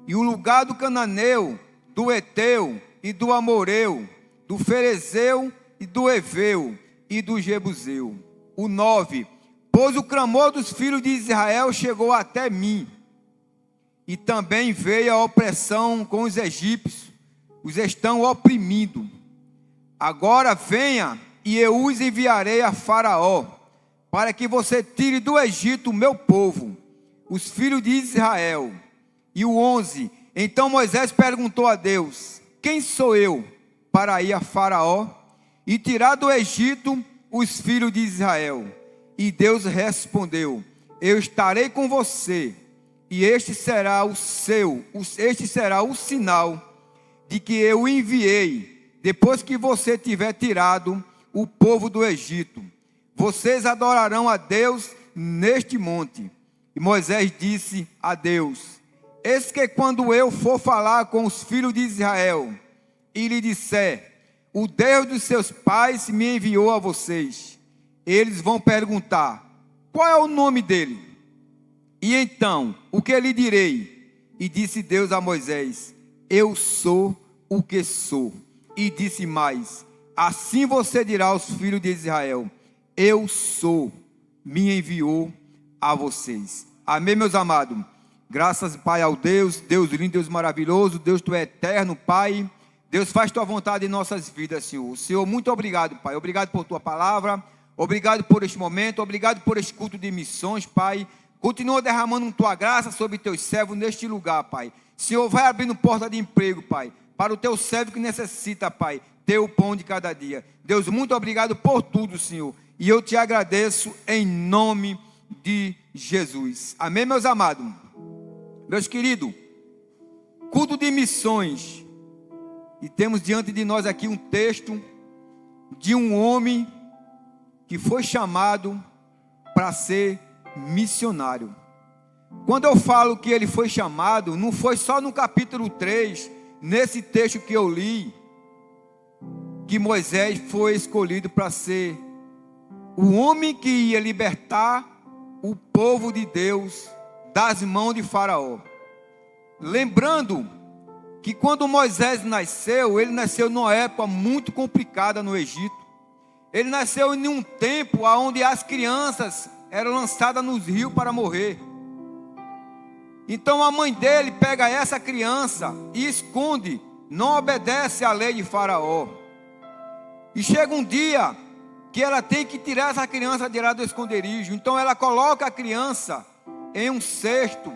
e o lugar do cananeu, do Eteu e do Amoreu, do Ferezeu e do Eveu e do Jebuseu. O 9: pois o clamor dos filhos de Israel chegou até mim, e também veio a opressão com os egípcios, os estão oprimindo. Agora venha, e eu os enviarei a Faraó, para que você tire do Egito o meu povo, os filhos de Israel. E o 11: então Moisés perguntou a Deus: quem sou eu para ir a Faraó e tirar do Egito os filhos de Israel? E Deus respondeu: eu estarei com você, e este será o sinal de que eu enviei, depois que você tiver tirado o povo do Egito. Vocês adorarão a Deus neste monte. E Moisés disse a Deus: eis que quando eu for falar com os filhos de Israel, e lhe disser: o Deus dos seus pais me enviou a vocês, eles vão perguntar: qual é o nome dele? E então, o que lhe direi? E disse Deus a Moisés: eu sou o que sou. E disse mais: assim você dirá aos filhos de Israel: eu sou, me enviou a vocês. Amém, meus amados? Graças, Pai, ao Deus lindo, Deus maravilhoso, Deus tu é eterno, Pai. Deus, faz tua vontade em nossas vidas, Senhor. Senhor, muito obrigado, Pai. Obrigado por tua palavra, obrigado por este momento, obrigado por este culto de missões, Pai. Continua derramando tua graça sobre teus servos neste lugar, Pai. Senhor, vai abrindo porta de emprego, Pai, para o teu servo que necessita, Pai, ter o pão de cada dia. Deus, muito obrigado por tudo, Senhor. E eu te agradeço em nome de Jesus. Amém, meus amados? Meus queridos, culto de missões. E temos diante de nós aqui um texto de um homem que foi chamado para ser missionário. Quando eu falo que ele foi chamado, não foi só no capítulo 3, nesse texto que eu li, que Moisés foi escolhido para ser o homem que ia libertar o povo de Deus das mãos de Faraó. Lembrando que quando Moisés nasceu, ele nasceu numa época muito complicada no Egito. Ele nasceu em um tempo onde as crianças era lançada nos rios para morrer. Então a mãe dele pega essa criança e esconde, não obedece à lei de Faraó. E chega um dia que ela tem que tirar essa criança de lá do esconderijo. Então ela coloca a criança em um cesto.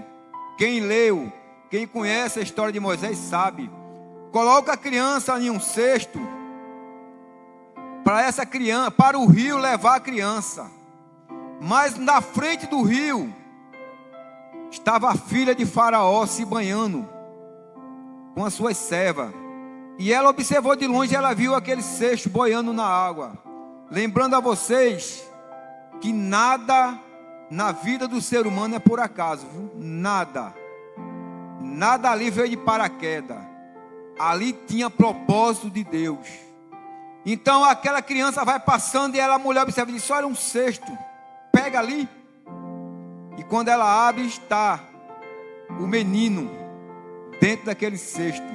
Quem leu, quem conhece a história de Moisés sabe. Coloca a criança em um cesto para o rio levar a criança. Mas na frente do rio estava a filha de Faraó se banhando com as suas servas. E ela observou de longe, ela viu aquele cesto boiando na água. Lembrando a vocês que nada na vida do ser humano é por acaso, viu? Nada ali veio de paraquedas. Ali tinha propósito de Deus. Então aquela criança vai passando e a mulher observa e diz: olha, um cesto, pega ali. E quando ela abre, está o menino dentro daquele cesto.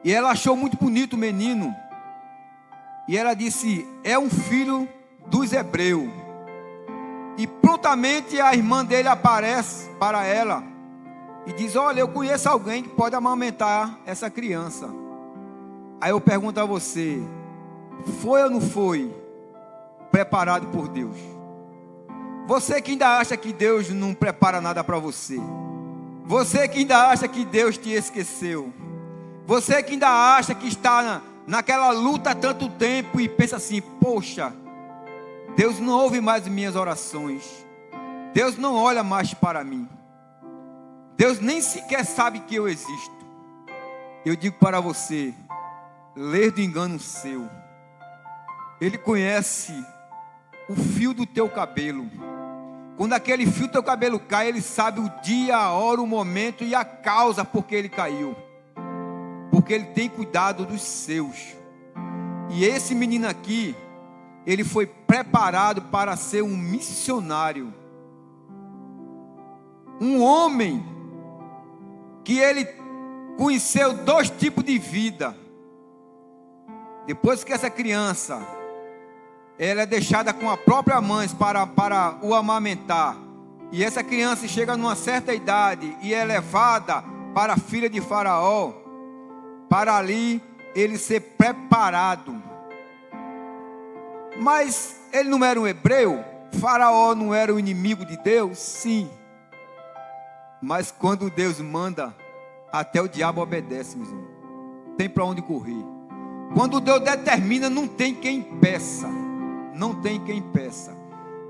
E ela achou muito bonito o menino. E ela disse: é um filho dos hebreus. E prontamente a irmã dele aparece para ela e diz: olha, eu conheço alguém que pode amamentar essa criança. Aí eu pergunto a você: foi ou não foi preparado por Deus? Você que ainda acha que Deus não prepara nada para você. Você que ainda acha que Deus te esqueceu. Você que ainda acha que está naquela luta há tanto tempo e pensa assim: poxa, Deus não ouve mais minhas orações. Deus não olha mais para mim. Deus nem sequer sabe que eu existo. Eu digo para você: ler do engano seu. Ele conhece o fio do teu cabelo. Quando aquele fio do teu cabelo cai, Ele sabe o dia, a hora, o momento e a causa por que ele caiu. Porque Ele tem cuidado dos seus. E esse menino aqui, ele foi preparado para ser um missionário. Um homem que ele conheceu 2 tipos de vida. Depois que essa criança, ela é deixada com a própria mãe para o amamentar. E essa criança chega numa certa idade e é levada para a filha de Faraó. Para ali ele ser preparado. Mas ele não era um hebreu? Faraó não era o inimigo de Deus? Sim. Mas quando Deus manda, até o diabo obedece, meus irmãos. Tem para onde correr. Quando Deus determina, não tem quem impeça. Não tem quem impeça.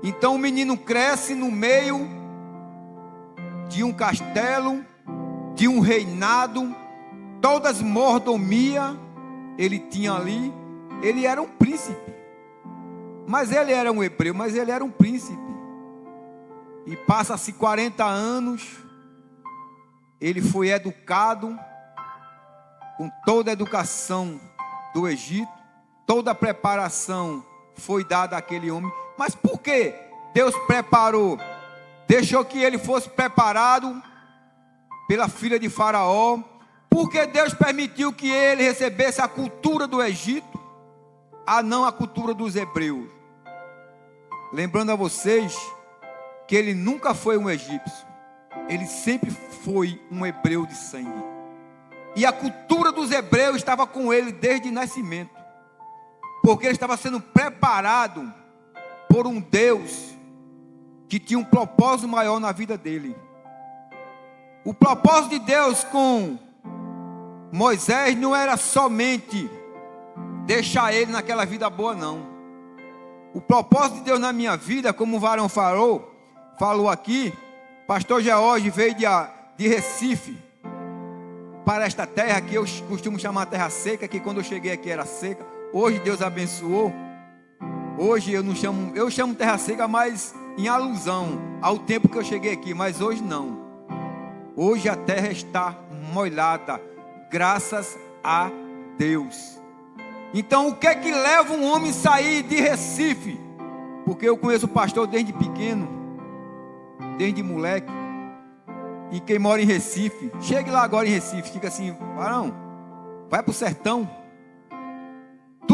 Então o menino cresce no meio de um castelo, de um reinado, todas mordomia ele tinha ali. Ele era um príncipe. Mas ele era um hebreu, mas ele era um príncipe. E passa-se 40 anos, ele foi educado com toda a educação do Egito, toda a preparação foi dada àquele homem. Mas por que Deus preparou? Deixou que ele fosse preparado pela filha de Faraó. Porque Deus permitiu que ele recebesse a cultura do Egito, a não a cultura dos hebreus. Lembrando a vocês que ele nunca foi um egípcio. Ele sempre foi um hebreu de sangue. E a cultura dos hebreus estava com ele desde o nascimento. Porque ele estava sendo preparado por um Deus que tinha um propósito maior na vida dele. O propósito de Deus com Moisés não era somente deixar ele naquela vida boa, não. O propósito de Deus na minha vida, como o varão falou aqui, pastor George veio de Recife para esta terra que eu costumo chamar terra seca, que quando eu cheguei aqui era seca. Hoje Deus abençoou. Hoje eu chamo terra seca, mas em alusão ao tempo que eu cheguei aqui, mas hoje não. Hoje a terra está molhada, graças a Deus. Então o que é que leva um homem a sair de Recife? Porque eu conheço o pastor desde pequeno, desde moleque. E quem mora em Recife, chegue lá agora em Recife, fica assim: varão, vai para o sertão.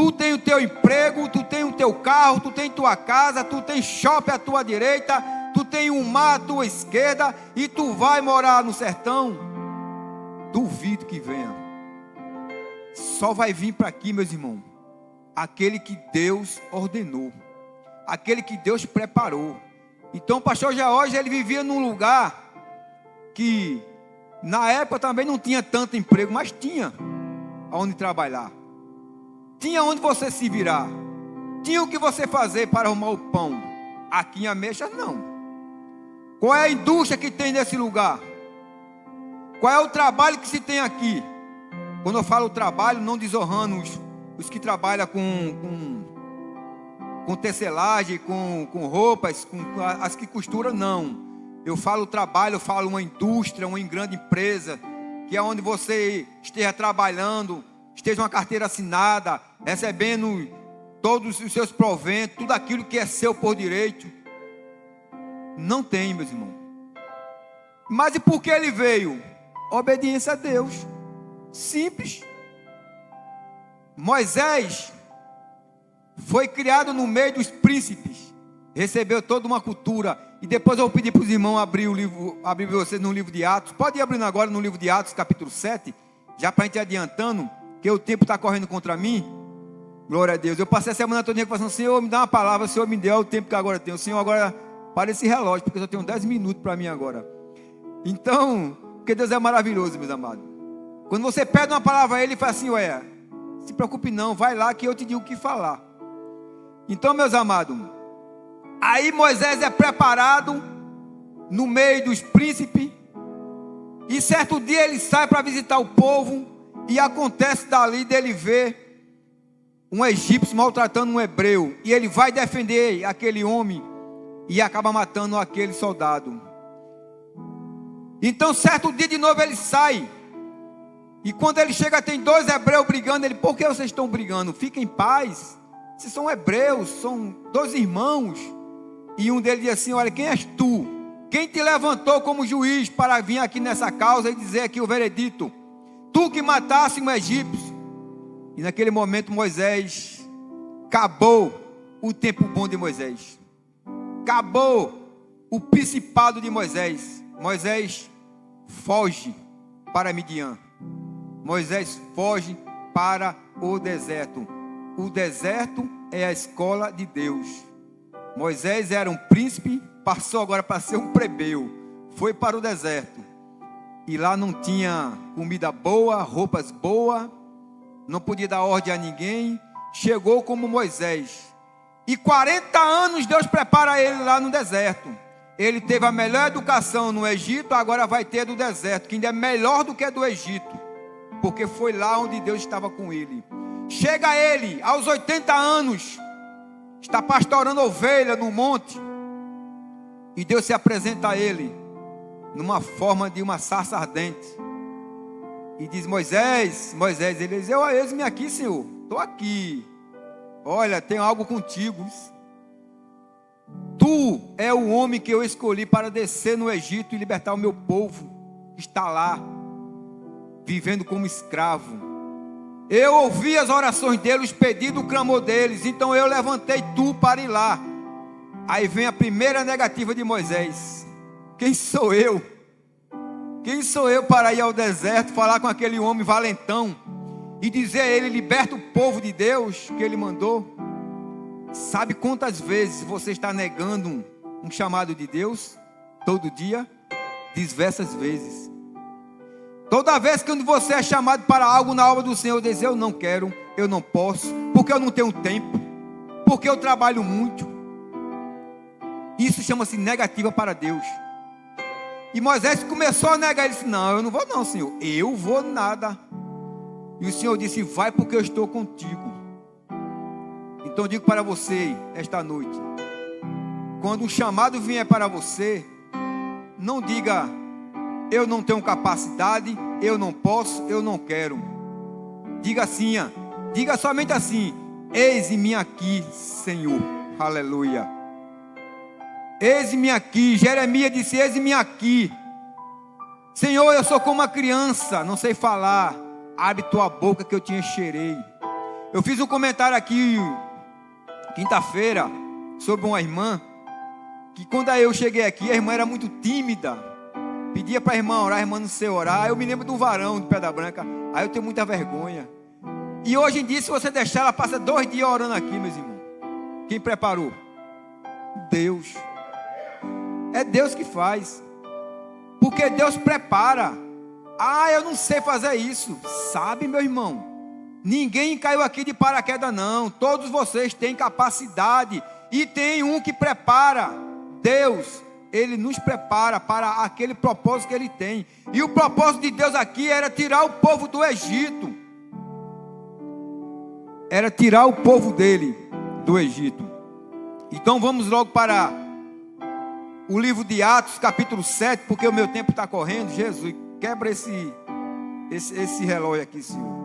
Tu tem o teu emprego, tu tem o teu carro, tu tem tua casa, tu tem shopping à tua direita, tu tem um mar à tua esquerda e tu vai morar no sertão. Duvido que venha. Só vai vir para aqui, meus irmãos, aquele que Deus ordenou, aquele que Deus preparou. Então o pastor George, ele vivia num lugar que na época também não tinha tanto emprego, mas tinha onde trabalhar, tinha onde você se virar, tinha o que você fazer para arrumar o pão. Aqui em Ameixas não. Qual é a indústria que tem nesse lugar? Qual é o trabalho que se tem aqui? Quando eu falo trabalho, não desonrando os que trabalham com tecelagem, com roupas, com as que costuram, não. Eu falo trabalho, eu falo uma indústria, uma grande empresa, que é onde você esteja trabalhando, esteja uma carteira assinada, recebendo todos os seus proventos, tudo aquilo que é seu por direito. Não tem, meus irmãos. Mas e por que ele veio? Obediência a Deus. Simples. Moisés foi criado no meio dos príncipes, recebeu toda uma cultura. E depois eu vou pedir para os irmãos abrir vocês no livro de Atos. Pode ir abrindo agora no livro de Atos, capítulo 7, já para a gente ir adiantando, que o tempo está correndo contra mim. Glória a Deus. Eu passei a semana toda falando: Senhor, me dá uma palavra, o Senhor me deu o tempo que agora eu tenho. O Senhor, agora para esse relógio, porque eu só tenho 10 minutos para mim agora. Então, porque Deus é maravilhoso, meus amados. Quando você pede uma palavra a Ele, Ele fala assim: ué, se preocupe não, vai lá que eu te digo o que falar. Então, meus amados, aí Moisés é preparado no meio dos príncipes, e certo dia ele sai para visitar o povo, e acontece dali dele ver um egípcio maltratando um hebreu, e ele vai defender aquele homem, e acaba matando aquele soldado. Então certo dia de novo ele sai, e quando ele chega tem 2 hebreus brigando. Ele: por que vocês estão brigando? Fiquem em paz, vocês são hebreus, são 2 irmãos. E um deles diz assim: olha, quem és tu? Quem te levantou como juiz para vir aqui nessa causa e dizer aqui o veredito? Tu que mataste um egípcio. E naquele momento Moisés, acabou o tempo bom de Moisés, acabou o principado de Moisés. Moisés foge para Midian. Moisés foge para o deserto. O deserto é a escola de Deus. Moisés era um príncipe, passou agora para ser um plebeu. Foi para o deserto. E lá não tinha comida boa, roupas boas, não podia dar ordem a ninguém. Chegou como Moisés. E 40 anos Deus prepara ele lá no deserto. Ele teve a melhor educação no Egito, agora vai ter do deserto, que ainda é melhor do que a do Egito, porque foi lá onde Deus estava com ele. Chega ele, aos 80 anos, está pastorando ovelha no monte, e Deus se apresenta a ele, numa forma de uma sarça ardente, e diz: Moisés, Moisés. Ele diz: eis-me aqui, Senhor, estou aqui, olha, tenho algo contigo. Tu é o homem que eu escolhi para descer no Egito e libertar o meu povo, que está lá, vivendo como escravo. Eu ouvi as orações deles, os pedidos, o clamor deles, então eu levantei tu para ir lá. Aí vem a primeira negativa de Moisés: quem sou eu? Quem sou eu para ir ao deserto, falar com aquele homem valentão e dizer a ele: liberta o povo de Deus que ele mandou? Sabe quantas vezes você está negando um chamado de Deus? Todo dia? Diversas vezes. Toda vez que você é chamado para algo na obra do Senhor, diz: eu não quero, eu não posso, porque eu não tenho tempo, porque eu trabalho muito. Isso chama-se negativa para Deus. E Moisés começou a negar. Ele disse: não, eu não vou não, Senhor, eu vou nada. E o Senhor disse: vai, porque eu estou contigo. Então eu digo para você esta noite: quando um chamado vier para você, não diga: eu não tenho capacidade, eu não posso, eu não quero. Diga assim, diga somente assim: eis-me aqui, Senhor. Aleluia. Eis-me aqui. Jeremias disse: eis-me aqui, Senhor. Eu sou como uma criança, não sei falar, abre tua boca que eu te encherei. Eu fiz um comentário aqui, quinta-feira, sobre uma irmã, que quando eu cheguei aqui, a irmã era muito tímida. Pedia para a irmã orar, a irmã não sei orar. Eu me lembro do varão de Pedra Branca. Aí eu tenho muita vergonha. E hoje em dia, se você deixar, ela passa 2 dias orando aqui, meus irmãos. Quem preparou? Deus. É Deus que faz. Porque Deus prepara. Ah, eu não sei fazer isso. Sabe, meu irmão? Ninguém caiu aqui de paraquedas, não. Todos vocês têm capacidade. E tem um que prepara. Deus. Ele nos prepara para aquele propósito que Ele tem. E o propósito de Deus aqui era tirar o povo do Egito. Era tirar o povo dele do Egito. Então vamos logo para o livro de Atos, capítulo 7, porque o meu tempo está correndo. Jesus, quebra esse relógio aqui, Senhor.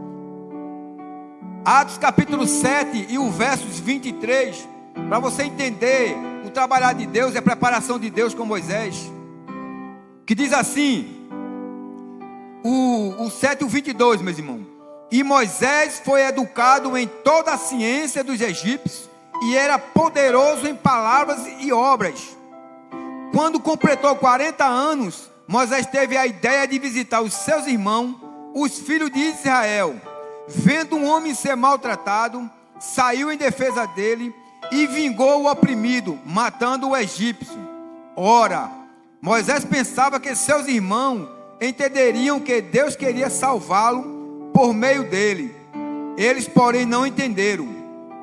Atos, capítulo 7 e o versos 23, para você entender o trabalhar de Deus e a preparação de Deus com Moisés, que diz assim, o 7 e o 22, meus irmãos. E Moisés foi educado em toda a ciência dos egípcios e era poderoso em palavras e obras. Quando completou 40 anos, Moisés teve a ideia de visitar os seus irmãos, os filhos de Israel. Vendo um homem ser maltratado, saiu em defesa dele e vingou o oprimido, matando o egípcio. Ora, Moisés pensava que seus irmãos entenderiam que Deus queria salvá-lo por meio dele. Eles, porém, não entenderam.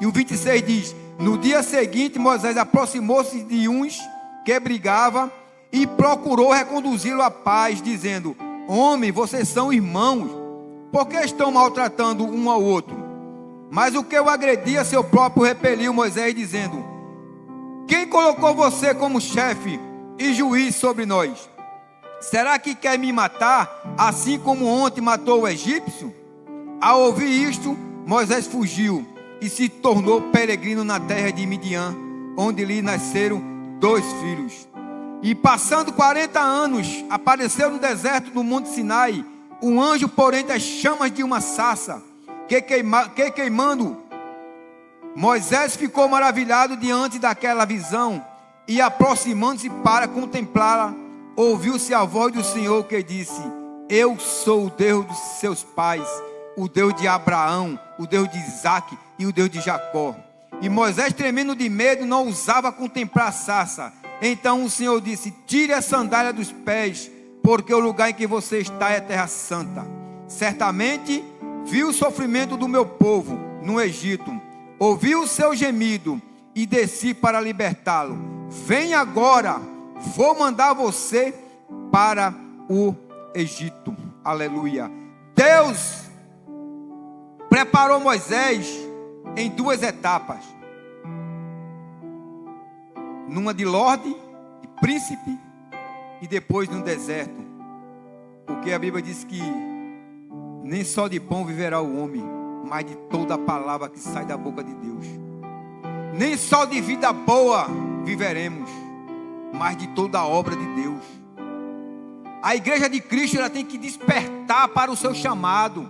E o 26 diz: no dia seguinte, Moisés aproximou-se de uns que brigavam e procurou reconduzi-lo à paz, dizendo: homem, vocês são irmãos, por que estão maltratando um ao outro? Mas o que o agredia, seu próprio repeliu Moisés, dizendo: quem colocou você como chefe e juiz sobre nós? Será que quer me matar, assim como ontem matou o egípcio? Ao ouvir isto, Moisés fugiu e se tornou peregrino na terra de Midian, onde lhe nasceram 2 filhos. E passando 40 anos, apareceu no deserto do monte Sinai um anjo, porém, das chamas de uma sarça, que queimando. Moisés ficou maravilhado diante daquela visão, e aproximando-se para contemplá-la, ouviu-se a voz do Senhor que disse: eu sou o Deus dos seus pais, o Deus de Abraão, o Deus de Isaque e o Deus de Jacó. E Moisés, tremendo de medo, não ousava contemplar a sarça. Então o Senhor disse: tire a sandália dos pés, porque o lugar em que você está é terra santa. Certamente viu o sofrimento do meu povo no Egito, ouvi o seu gemido e desci para libertá-lo. Vem agora, vou mandar você para o Egito. Aleluia. Deus preparou Moisés em 2 etapas. Numa de lorde, de príncipe, e depois no deserto. Porque a Bíblia diz que nem só de pão viverá o homem, mas de toda a palavra que sai da boca de Deus. Nem só de vida boa viveremos, mas de toda a obra de Deus. A igreja de Cristo, ela tem que despertar para o seu chamado.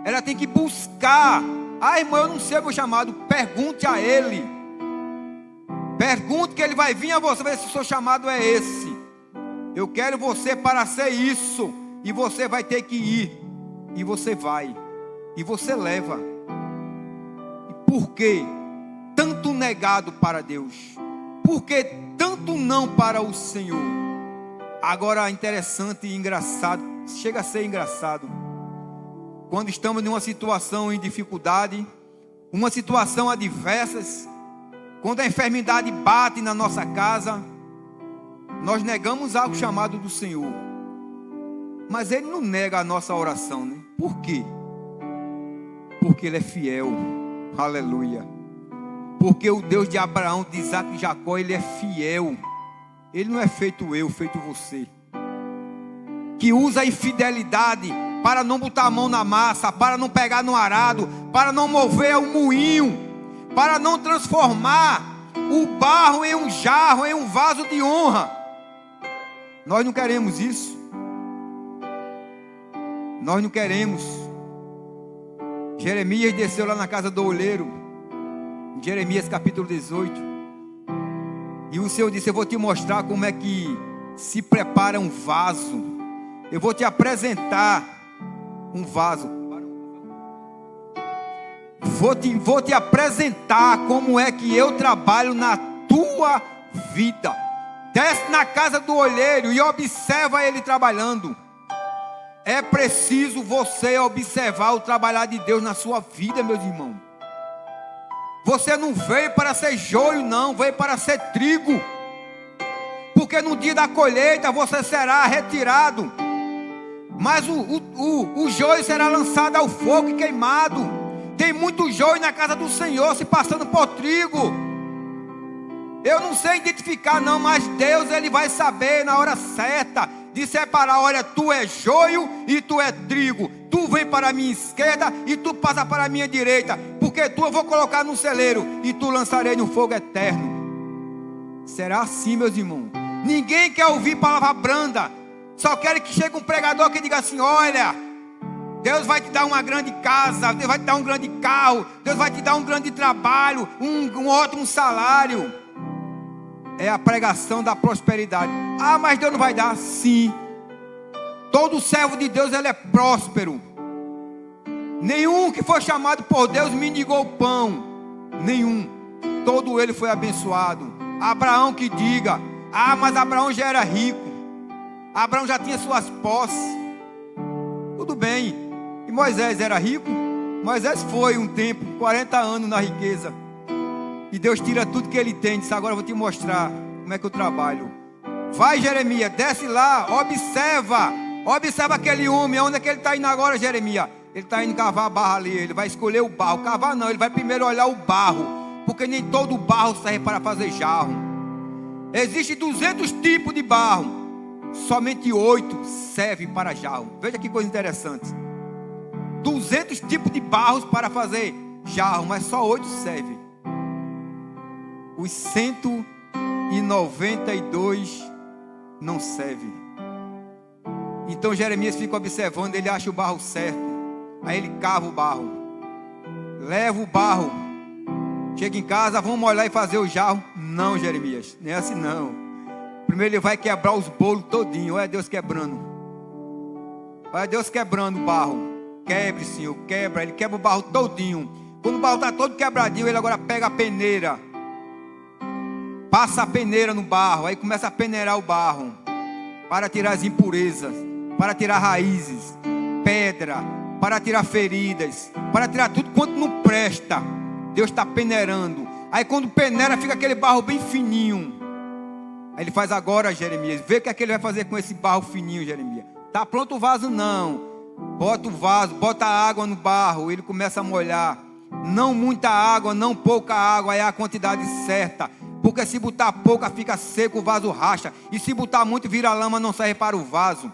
Ela tem que buscar. Ah, irmão, eu não sei o meu chamado. Pergunte a Ele. Pergunte, que Ele vai vir a você ver se o seu chamado é esse. Eu quero você para ser isso. E você vai ter que ir. E você vai. E você leva. E por que tanto negado para Deus? Por que tanto não para o Senhor? Agora, interessante e engraçado. Chega a ser engraçado. Quando estamos em uma situação em dificuldade, uma situação adversa, quando a enfermidade bate na nossa casa, nós negamos algo chamado do Senhor. Mas Ele não nega a nossa oração, né? Por quê? Porque Ele é fiel. Aleluia. Porque o Deus de Abraão, de Isaque e de Jacó, Ele é fiel. Ele não é feito eu, feito você. Que usa a infidelidade para não botar a mão na massa, para não pegar no arado, para não mover o moinho, para não transformar o barro em um jarro, em um vaso de honra. Nós não queremos isso. Nós não queremos. Jeremias desceu lá na casa do olheiro, em Jeremias capítulo 18. E o Senhor disse: eu vou te mostrar como é que se prepara um vaso. Eu vou te apresentar um vaso. Vou te apresentar como é que eu trabalho na tua vida. Desce na casa do olheiro e observa ele trabalhando. É preciso você observar o trabalhar de Deus na sua vida, meus irmãos. Você não veio para ser joio, não, veio para ser trigo. Porque no dia da colheita você será retirado. Mas o joio será lançado ao fogo e queimado. Tem muito joio na casa do Senhor se passando por trigo. Eu não sei identificar não, mas Deus ele vai saber na hora certa de separar. Olha, tu é joio e tu é trigo. Tu vem para a minha esquerda e tu passa para a minha direita. Porque tu eu vou colocar no celeiro e tu lançarei no fogo eterno. Será assim, meus irmãos? Ninguém quer ouvir palavra branda. Só quer que chegue um pregador que diga assim: olha, Deus vai te dar uma grande casa, Deus vai te dar um grande carro, Deus vai te dar um grande trabalho, um ótimo salário. É a pregação da prosperidade. Ah, mas Deus não vai dar? Sim. Todo servo de Deus ele é próspero. Nenhum que foi chamado por Deus mendigou pão. Nenhum. Todo ele foi abençoado. Abraão que diga: ah, mas Abraão já era rico. Abraão já tinha suas posses. Tudo bem. E Moisés era rico? Moisés foi um tempo, 40 anos na riqueza. E Deus tira tudo que ele tem. Diz: agora eu vou te mostrar como é que eu trabalho. Vai, Jeremias, desce lá, observa. Observa aquele homem. Onde é que ele está indo agora, Jeremias? Ele está indo cavar a barra ali. Ele vai escolher o barro. Cavar não, ele vai primeiro olhar o barro. Porque nem todo barro serve para fazer jarro. Existem 200 tipos de barro. Somente 8 servem para jarro. Veja que coisa interessante. 200 tipos de barros para fazer jarro, mas só 8 servem. Os 192 não servem. Então Jeremias fica observando, ele acha o barro certo. Aí ele cava o barro, leva o barro, chega em casa, vamos molhar e fazer o jarro. Não, Jeremias, nem assim não. Primeiro ele vai quebrar os bolos todinho. Olha Deus quebrando. Olha Deus quebrando o barro. Quebre, Senhor, quebra. Ele quebra o barro todinho. Quando o barro está todo quebradinho, ele agora pega a peneira, passa a peneira no barro. Aí começa a peneirar o barro, para tirar as impurezas, para tirar raízes, pedra, para tirar feridas, para tirar tudo quanto não presta. Deus está peneirando. Aí quando peneira, fica aquele barro bem fininho. Aí ele faz agora, Jeremias, vê o que é que ele vai fazer com esse barro fininho, Jeremias. Está pronto o vaso? Não. Bota o vaso, bota a água no barro. Ele começa a molhar. Não muita água, não pouca água. É a quantidade certa. Porque se botar pouca, fica seco, o vaso racha. E se botar muito, vira lama, não serve para o vaso.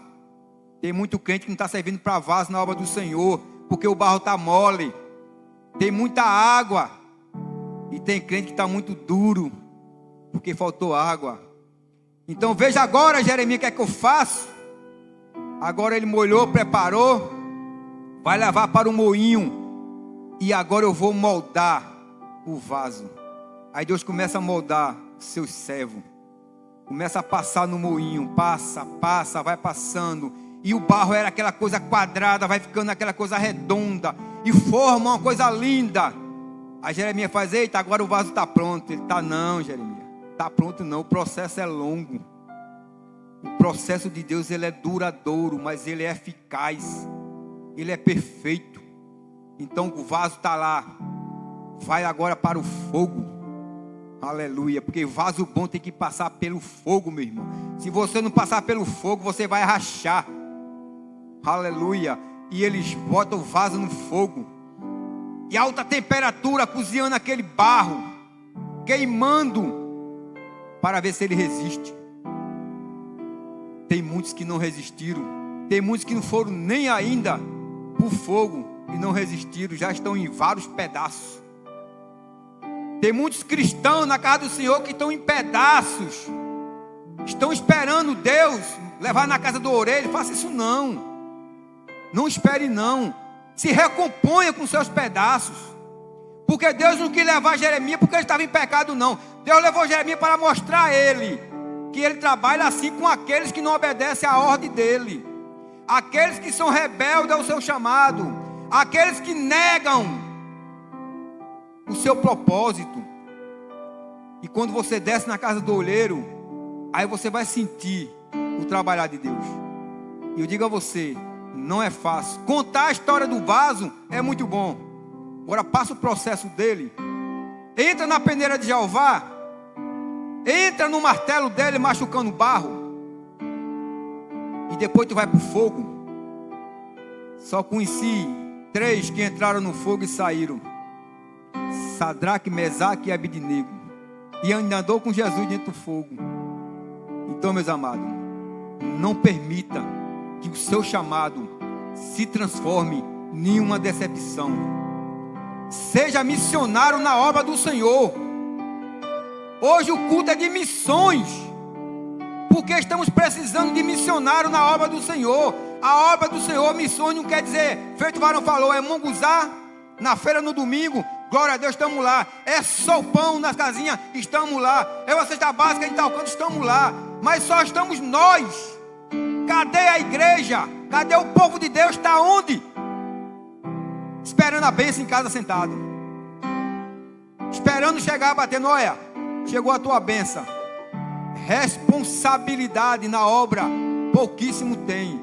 Tem muito crente que não está servindo para vaso na obra do Senhor, porque o barro está mole. Tem muita água. E tem crente que está muito duro, porque faltou água. Então veja agora, Jeremias, o que é que eu faço? Agora ele molhou, preparou, vai levar para o moinho. E agora eu vou moldar o vaso. Aí Deus começa a moldar seus servos. Começa a passar no moinho. Passa, passa, vai passando. E o barro era aquela coisa quadrada, vai ficando aquela coisa redonda. E forma uma coisa linda. Aí Jeremias faz: eita, agora o vaso está pronto. Ele está: não, Jeremias, está pronto não, o processo é longo. O processo de Deus ele é duradouro, mas ele é eficaz. Ele é perfeito. Então o vaso está lá. Vai agora para o fogo. Aleluia. Porque vaso bom tem que passar pelo fogo, meu irmão. Se você não passar pelo fogo, você vai rachar. Aleluia. E eles botam o vaso no fogo. E alta temperatura, cozinhando aquele barro, queimando, para ver se ele resiste. Tem muitos que não resistiram. Tem muitos que não foram nem ainda para o fogo e não resistiram. Já estão em vários pedaços. Tem muitos cristãos na casa do Senhor que estão em pedaços. Estão esperando Deus levar na casa do orelha. Faça isso não. Não espere não. Se recomponha com seus pedaços. Porque Deus não quis levar Jeremias porque ele estava em pecado, não. Deus levou Jeremias para mostrar a ele que ele trabalha assim com aqueles que não obedecem à ordem dele. Aqueles que são rebeldes ao seu chamado. Aqueles que negam o seu propósito. E quando você desce na casa do olheiro, aí você vai sentir o trabalhar de Deus. E eu digo a você, não é fácil. Contar a história do vaso é muito bom. Agora passa o processo dele. Entra na peneira de Jeová. Entra no martelo dele machucando barro. E depois tu vai para o fogo. Só conheci 3 que entraram no fogo e saíram. Sadraque, Mesaque e Abednego. E ainda andou com Jesus dentro do fogo. Então, meus amados, não permita que o seu chamado se transforme em uma decepção. Seja missionário na obra do Senhor. Hoje o culto é de missões, porque estamos precisando de missionário na obra do Senhor. A obra do Senhor, missões não quer dizer, feito o varão falou, é munguzá na feira no domingo, glória a Deus, estamos lá. É sopão nas casinhas, estamos lá. É uma cesta básica em tal canto, estamos lá. Mas só estamos nós. Cadê a igreja? Cadê o povo de Deus? Está onde? Esperando a bênção em casa sentado. Esperando chegar batendo, olha, chegou a tua bênção. Responsabilidade na obra, pouquíssimo tem.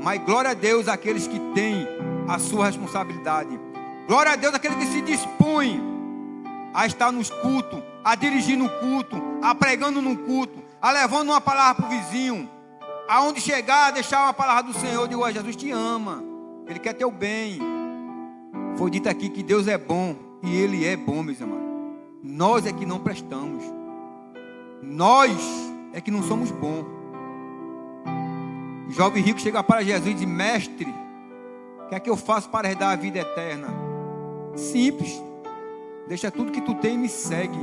Mas glória a Deus aqueles que têm a sua responsabilidade. Glória a Deus aqueles que se dispõem a estar nos cultos, a dirigir no culto, a pregando no culto, a levando uma palavra para o vizinho. Aonde chegar, a deixar uma palavra do Senhor. Eu digo, ó, Jesus te ama. Ele quer teu bem. Foi dito aqui que Deus é bom. E Ele é bom, meus amados. Nós é que não prestamos. Nós é que não somos bons. O jovem rico chega para Jesus e diz, mestre, o que é que eu faço para herdar a vida eterna? Simples. Deixa tudo que tu tem e me segue.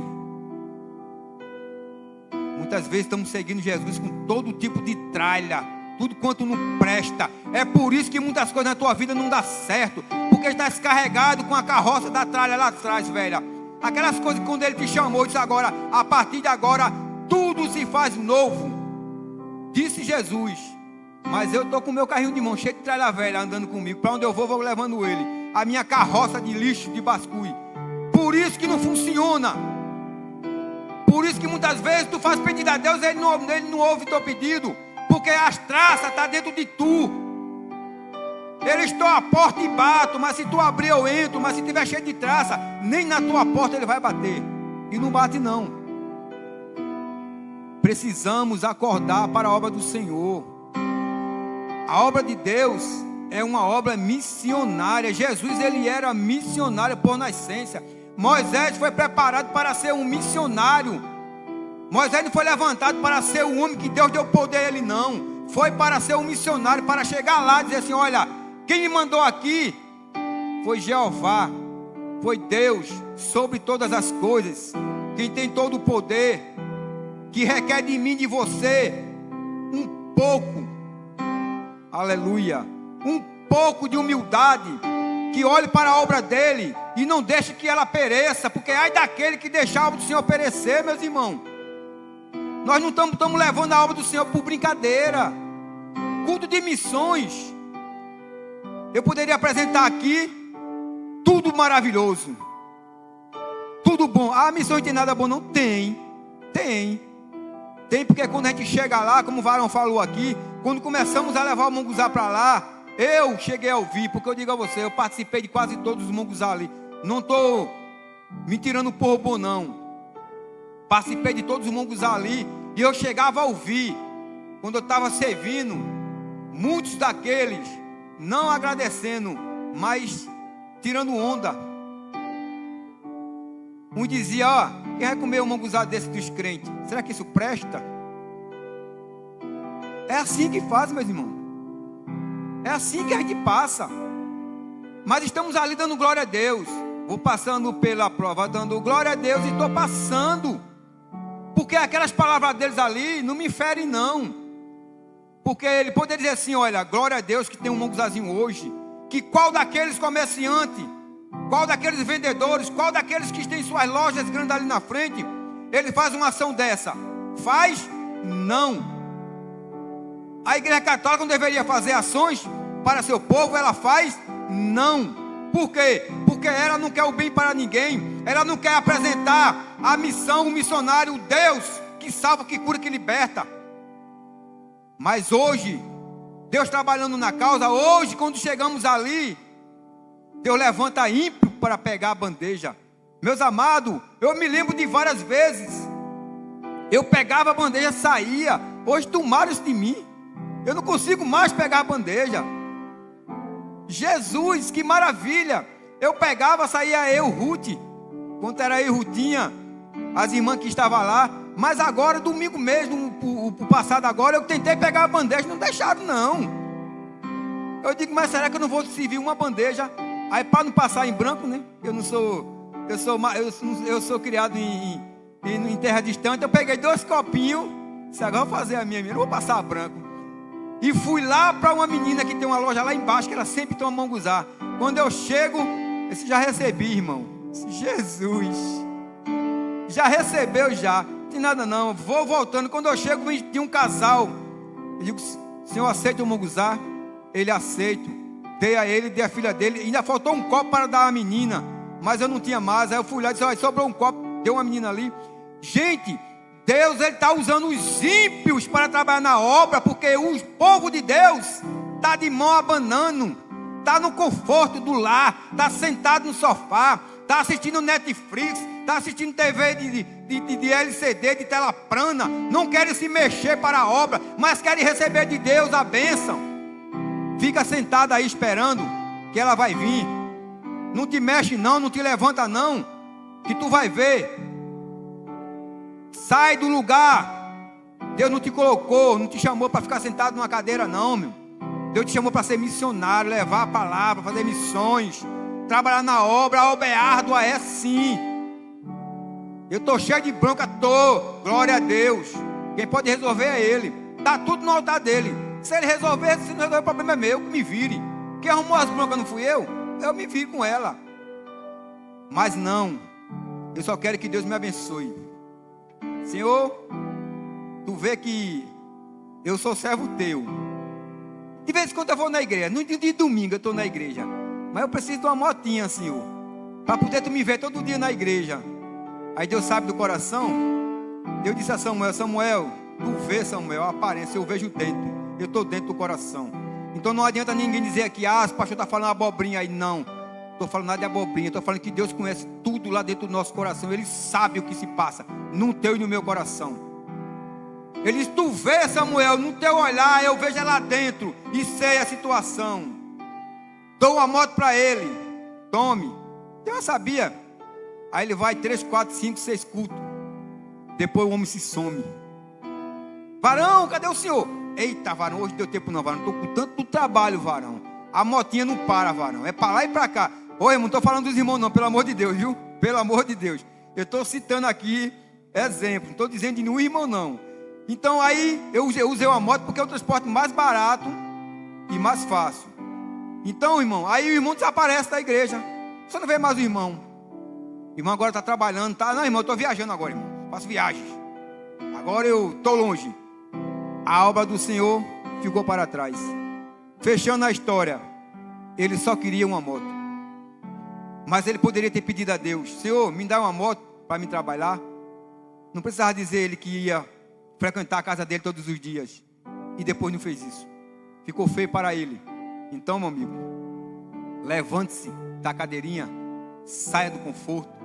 Muitas vezes estamos seguindo Jesus com todo tipo de tralha, tudo quanto não presta. É por isso que muitas coisas na tua vida não dá certo, porque está descarregado com a carroça da tralha lá atrás, velha. Aquelas coisas que quando Ele te chamou, disse agora, a partir de agora, tudo se faz novo. Disse Jesus, mas eu estou com o meu carrinho de mão, cheio de tralha velha, andando comigo. Para onde eu vou levando ele. A minha carroça de lixo, de basculho. Por isso que não funciona. Por isso que muitas vezes tu faz pedido a Deus, Ele não ouve teu pedido. Porque as traças estão dentro de tu. Ele está à porta e bato, mas se tu abrir eu entro. Mas se tiver cheio de traça, nem na tua porta Ele vai bater. E não bate não. Precisamos acordar para a obra do Senhor. A obra de Deus é uma obra missionária. Jesus, Ele era missionário por nascença. Moisés foi preparado para ser um missionário. Moisés não foi levantado para ser o homem que Deus deu poder a ele, não. Foi para ser um missionário, para chegar lá e dizer assim, olha, quem me mandou aqui foi Jeová, foi Deus sobre todas as coisas, quem tem todo o poder, que requer de mim, de você, um pouco, aleluia, um pouco de humildade, que olhe para a obra dele e não deixe que ela pereça, porque ai daquele que deixar a obra do Senhor perecer, meus irmãos. Nós não estamos levando a obra do Senhor por brincadeira. Culto de missões. Eu poderia apresentar aqui tudo maravilhoso, tudo bom. A missão não tem nada bom, não? Tem, porque quando a gente chega lá, como o varão falou aqui, quando começamos a levar o munguzá para lá, eu cheguei a ouvir, porque eu digo a você, eu participei de quase todos os munguzá ali. Não estou me tirando por bom, não. Participei de todos os munguzá ali, e eu chegava a ouvir, quando eu estava servindo, muitos daqueles, não agradecendo, mas tirando onda. Um dizia, ó, quem vai comer um munguzá desse dos crentes? Será que isso presta? É assim que faz, meus irmãos. É assim que a gente passa. Mas estamos ali dando glória a Deus. Vou passando pela prova, dando glória a Deus e estou passando. Porque aquelas palavras deles ali não me ferem, não. Porque ele poderia dizer assim, olha, glória a Deus que tem um munguzazinho hoje. que qual daqueles comerciantes, qual daqueles vendedores, qual daqueles que têm suas lojas grandes ali na frente, ele faz uma ação dessa? Faz? Não. A Igreja Católica não deveria fazer ações para seu povo, ela faz? Não. Por quê? Porque ela não quer o bem para ninguém, ela não quer apresentar a missão, o missionário, o Deus que salva, que cura, que liberta. Mas hoje, Deus trabalhando na causa, hoje quando chegamos ali, Deus levanta ímpio para pegar a bandeja. Meus amados, eu me lembro de várias vezes, eu pegava a bandeja, saía. Hoje tomaram isso de mim, eu não consigo mais pegar a bandeja. Jesus, que maravilha! Eu pegava, saía eu, Ruth, quando era eu, Rutinha, as irmãs que estavam lá. Mas agora, domingo mesmo, o passado agora, eu tentei pegar a bandeja, não deixaram não. Eu digo, mas será que eu não vou servir uma bandeja? Aí para não passar em branco, né? Eu sou criado em terra distante. Eu peguei 2 copinhos. Se agora eu vou fazer a minha, não vou passar branco. E fui lá para uma menina que tem uma loja lá embaixo, que ela sempre toma manguzá. Quando eu chego, esse já recebi, irmão. Jesus, já recebeu já. Não tem nada não, vou voltando. Quando eu chego, tinha um casal. Eu digo, senhor, aceita o manguzá? Ele aceita. Dei a ele, dei a filha dele. Ainda faltou um copo para dar à menina, mas eu não tinha mais. Aí eu fui lá e disse, olha, sobrou um copo, deu uma menina ali. Gente, Deus, Ele está usando os ímpios para trabalhar na obra, porque o povo de Deus está de mão abanando, está no conforto do lar, está sentado no sofá, está assistindo Netflix, está assistindo TV de LCD, de tela plana, não querem se mexer para a obra, mas querem receber de Deus a bênção. Fica sentado aí esperando que ela vai vir. Não te mexe não, não te levanta não, que tu vai ver. Sai do lugar. Deus não te colocou, não te chamou para ficar sentado numa cadeira não, meu. Deus te chamou para ser missionário, levar a palavra, fazer missões, trabalhar na obra. A obra é árdua, é sim. Eu estou cheio de bronca, glória a Deus. Quem pode resolver é Ele. Está tudo no altar dele. Se Ele resolver, se não resolver, o problema é meu, que me vire. Quem arrumou as broncas não fui eu me viro com ela. Mas não, eu só quero que Deus me abençoe. Senhor, tu vê que eu sou servo teu. De vez em quando eu vou na igreja, no dia de domingo eu estou na igreja, mas eu preciso de uma motinha, Senhor, para poder tu me ver todo dia na igreja. Aí Deus sabe do coração. Deus disse a Samuel, Samuel, tu vê, Samuel, a aparência, eu vejo dentro, eu estou dentro do coração. Então não adianta ninguém dizer aqui, o pastor está falando abobrinha aí. Não, estou falando nada de abobrinha, estou falando que Deus conhece tudo lá dentro do nosso coração. Ele sabe o que se passa no teu e no meu coração. Ele diz, tu vê, Samuel, no teu olhar eu vejo lá dentro e sei a situação. Dou uma moto para ele, tome. Eu já sabia. Aí ele vai 3, 4, 5, 6 cultos. Depois o homem se some. Varão, cadê o senhor? Eita, varão, hoje deu tempo não, varão. Estou com tanto trabalho, varão. A motinha não para, varão. É para lá e para cá. Oi, irmão, não estou falando dos irmãos não, pelo amor de Deus, viu? Pelo amor de Deus. Eu estou citando aqui exemplo. Não estou dizendo de nenhum irmão não. Então aí eu usei uma moto porque é o transporte mais barato e mais fácil. Então, irmão, aí o irmão desaparece da igreja. Você não vê mais o irmão. O irmão agora está trabalhando, tá? Não, irmão, eu estou viajando agora, irmão. Faço viagens. Agora eu estou longe. A obra do Senhor ficou para trás. Fechando a história, ele só queria uma moto. Mas ele poderia ter pedido a Deus, Senhor, me dá uma moto para me trabalhar. Não precisava dizer ele que ia frequentar a casa dele todos os dias. E depois não fez isso. Ficou feio para ele. Então, meu amigo, levante-se da cadeirinha, saia do conforto